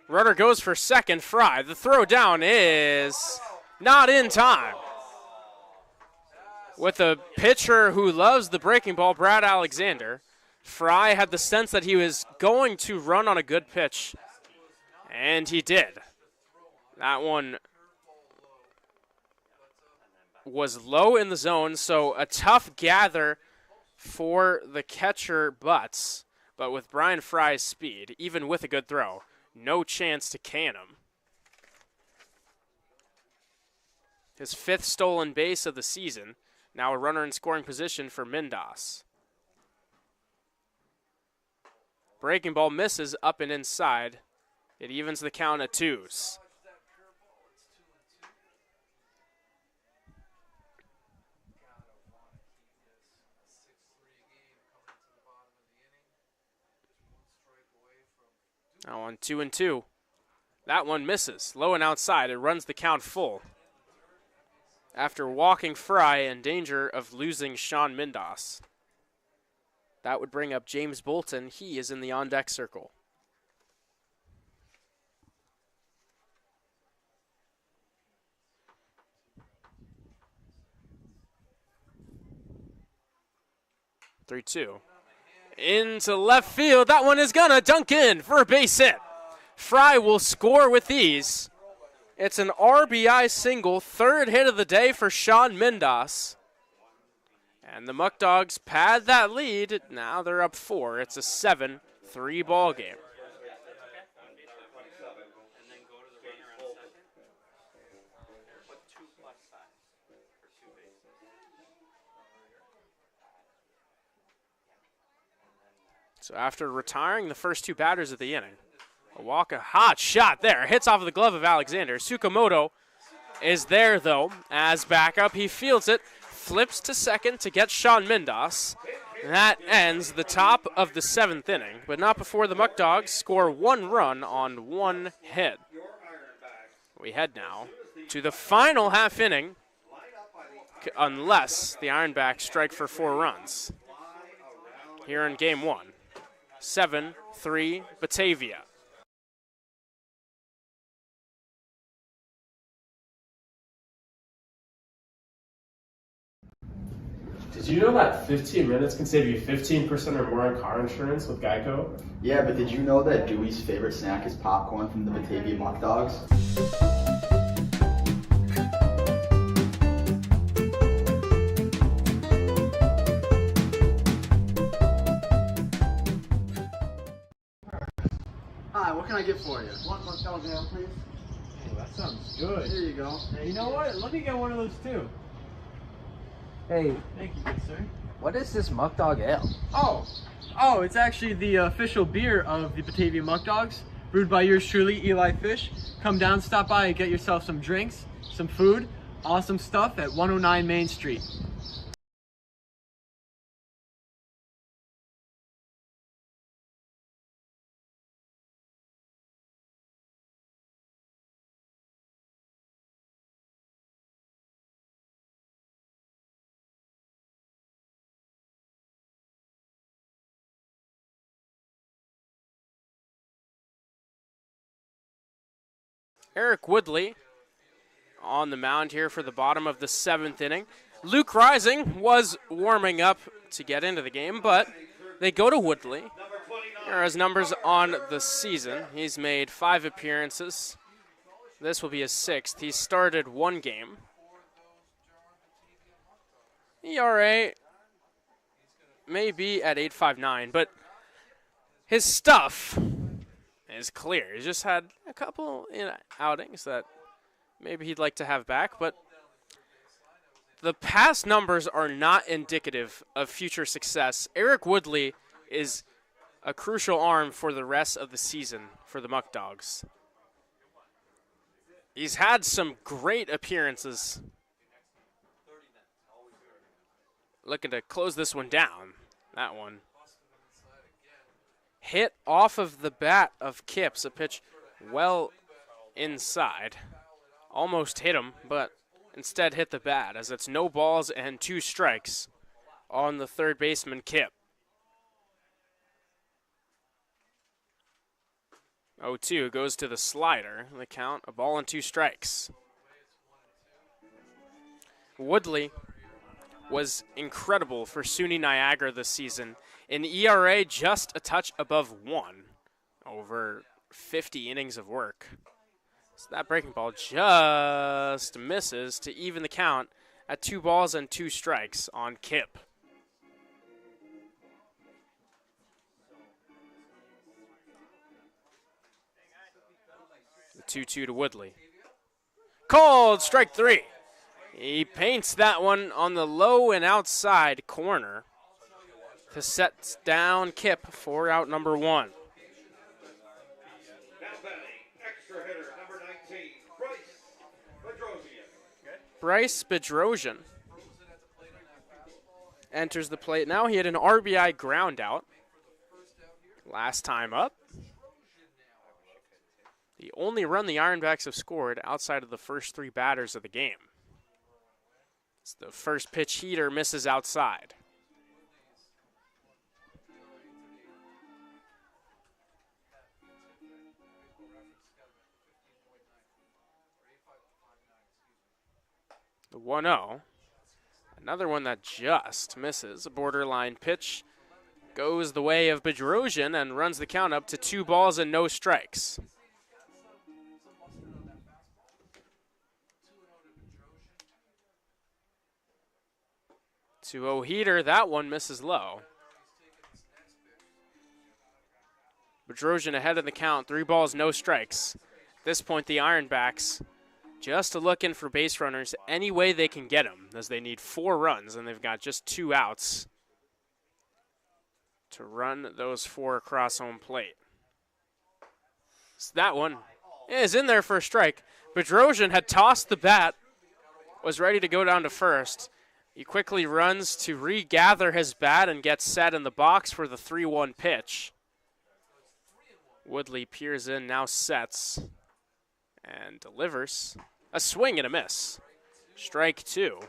Runner goes for second. Fry. The throw down is not in time. With a pitcher who loves the breaking ball, Brad Alexander, Fry had the sense that he was going to run on a good pitch, and he did. That one was low in the zone, so a tough gather for the catcher Butts. But with Brian Fry's speed, even with a good throw, no chance to can him. His 5th stolen base of the season. Now a runner in scoring position for Mindas. Breaking ball misses up and inside. It evens the count at 2s. Now on 2-2. That one misses. Low and outside. It runs the count full. After walking Fry in danger of losing Sean Mindas. That would bring up James Bolton. He is in the on-deck circle. Three-two. Into left field. That one is gonna dunk in for a base hit. Fry will score with these. It's an RBI single, 3rd hit of the day for Sean Mindas. And the Muckdogs pad that lead. Now they're up 4. It's a 7-3 ball game. So after retiring the first 2 batters of the inning, a walk, a hot shot there. Hits off of the glove of Alexander. Tsukamoto is there, though, as backup. He fields it, flips to second to get Sean Mindas. That ends the top of the 7th inning, but not before the Muckdogs score 1 run on 1 hit. We head now to the final half inning, unless the Ironbacks strike for 4 runs. Here in game 1, 7-3 Batavia. Did you know that 15 minutes can save you 15% or more on car insurance with Geico? Yeah, but did you know that Dewey's favorite snack is popcorn from the Batavia Muckdogs? Hi, what can I get for you? One motel down, please. Oh, that sounds good. Here you go. Hey, you know what? Let me get one of those too. Hey, Thank you, good sir. what is this Muckdog Ale? Oh, it's actually the official beer of the Batavia Muckdogs, brewed by yours truly, Eli Fish. Come down, stop by, and get yourself some drinks, some food, awesome stuff at 109 Main Street. Eric Woodley on the mound here for the bottom of the 7th inning. Luke Rising was warming up to get into the game, but they go to Woodley. Here are his numbers on the season. He's made 5 appearances. This will be his 6th. He started 1 game. ERA may be at 8.59, but his stuff is clear. He's just had a couple outings that maybe he'd like to have back, but the past numbers are not indicative of future success. Eric Woodley is a crucial arm for the rest of the season for the Muckdogs. He's had some great appearances. Looking to close this one down. That one hit off of the bat of Kipps, a pitch well inside. Almost hit him, but instead hit the bat, as it's no balls and 2 strikes on the third baseman, Kip. 0-2 goes to the slider. The count, a ball and 2 strikes. Woodley was incredible for SUNY Niagara this season. An ERA just a touch above 1 over 50 innings of work. So that breaking ball just misses to even the count at 2 balls and 2 strikes on Kip. The 2-2 to Woodley. Called strike 3. He paints that one on the low and outside corner to set down Kip for out number 1. Now batting, extra hitter, number 19, Bryce Bedrosian enters the plate. Now he had an RBI ground out last time up. The only run the Ironbacks have scored outside of the first 3 batters of the game. It's the first pitch heater misses outside. The 1-0. Another one that just misses. A borderline pitch goes the way of Bedrosian and runs the count up to 2 balls and no strikes. 2-0 heater, that one misses low. Bedrosian ahead of the count, 3 balls, no strikes. At this point, the Ironbacks just looking for base runners any way they can get them, as they need 4 runs, and they've got just 2 outs to run those 4 across home plate. So that one is in there for a strike. Bedrosian had tossed the bat, was ready to go down to first. He quickly runs to regather his bat and gets set in the box for the 3-1 pitch. Woodley peers in, now sets, and delivers. A swing and a miss. Strike 2.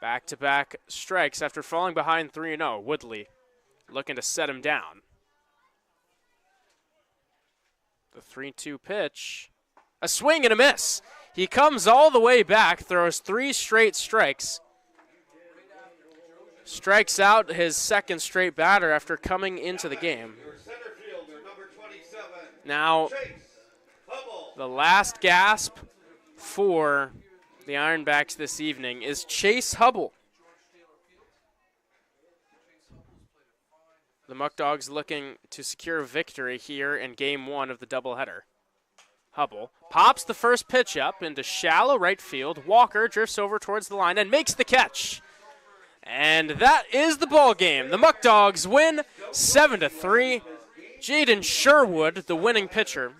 Back-to-back strikes after falling behind 3-0. Woodley looking to set him down. The 3-2 pitch. A swing and a miss. He comes all the way back, throws 3 straight strikes. Strikes out his second straight batter after coming into the game. Now, the last gasp for the Ironbacks this evening is Chase Hubble. The Muckdogs looking to secure victory here in Game 1 of the doubleheader. Hubble pops the first pitch up into shallow right field. Walker drifts over towards the line and makes the catch. And that is the ball game. The Muckdogs win 7-3. Jaden Sherwood, the winning pitcher.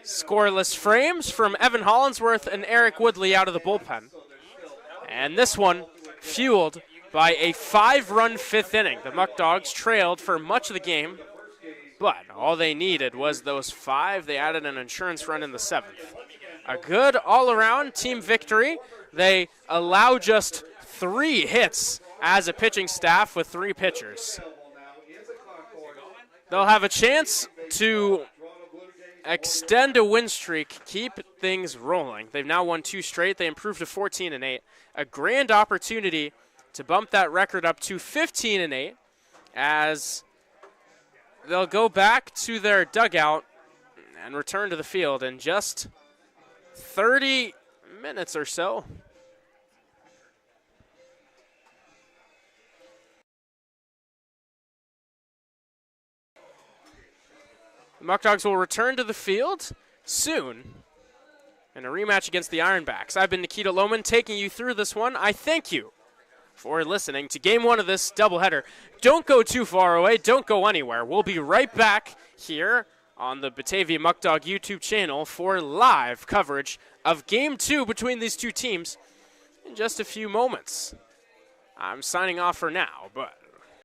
Scoreless frames from Evan Hollinsworth and Eric Woodley out of the bullpen. And this one fueled by a 5-run 5th inning. The Muckdogs trailed for much of the game, but all they needed was those 5. They added an insurance run in the 7th. A good all-around team victory. They allow just 3 hits as a pitching staff with 3 pitchers. They'll have a chance to extend a win streak, keep things rolling. They've now won 2 straight. They improved to 14-8. A grand opportunity to bump that record up to 15-8 as they'll go back to their dugout and return to the field in just 30 minutes or so. The Muckdogs will return to the field soon in a rematch against the Ironbacks. I've been Nikita Lohman taking you through this one. I thank you for listening to Game 1 of this doubleheader. Don't go too far away. Don't go anywhere. We'll be right back here on the Batavia Muckdog YouTube channel for live coverage of Game 2 between these 2 teams in just a few moments. I'm signing off for now, but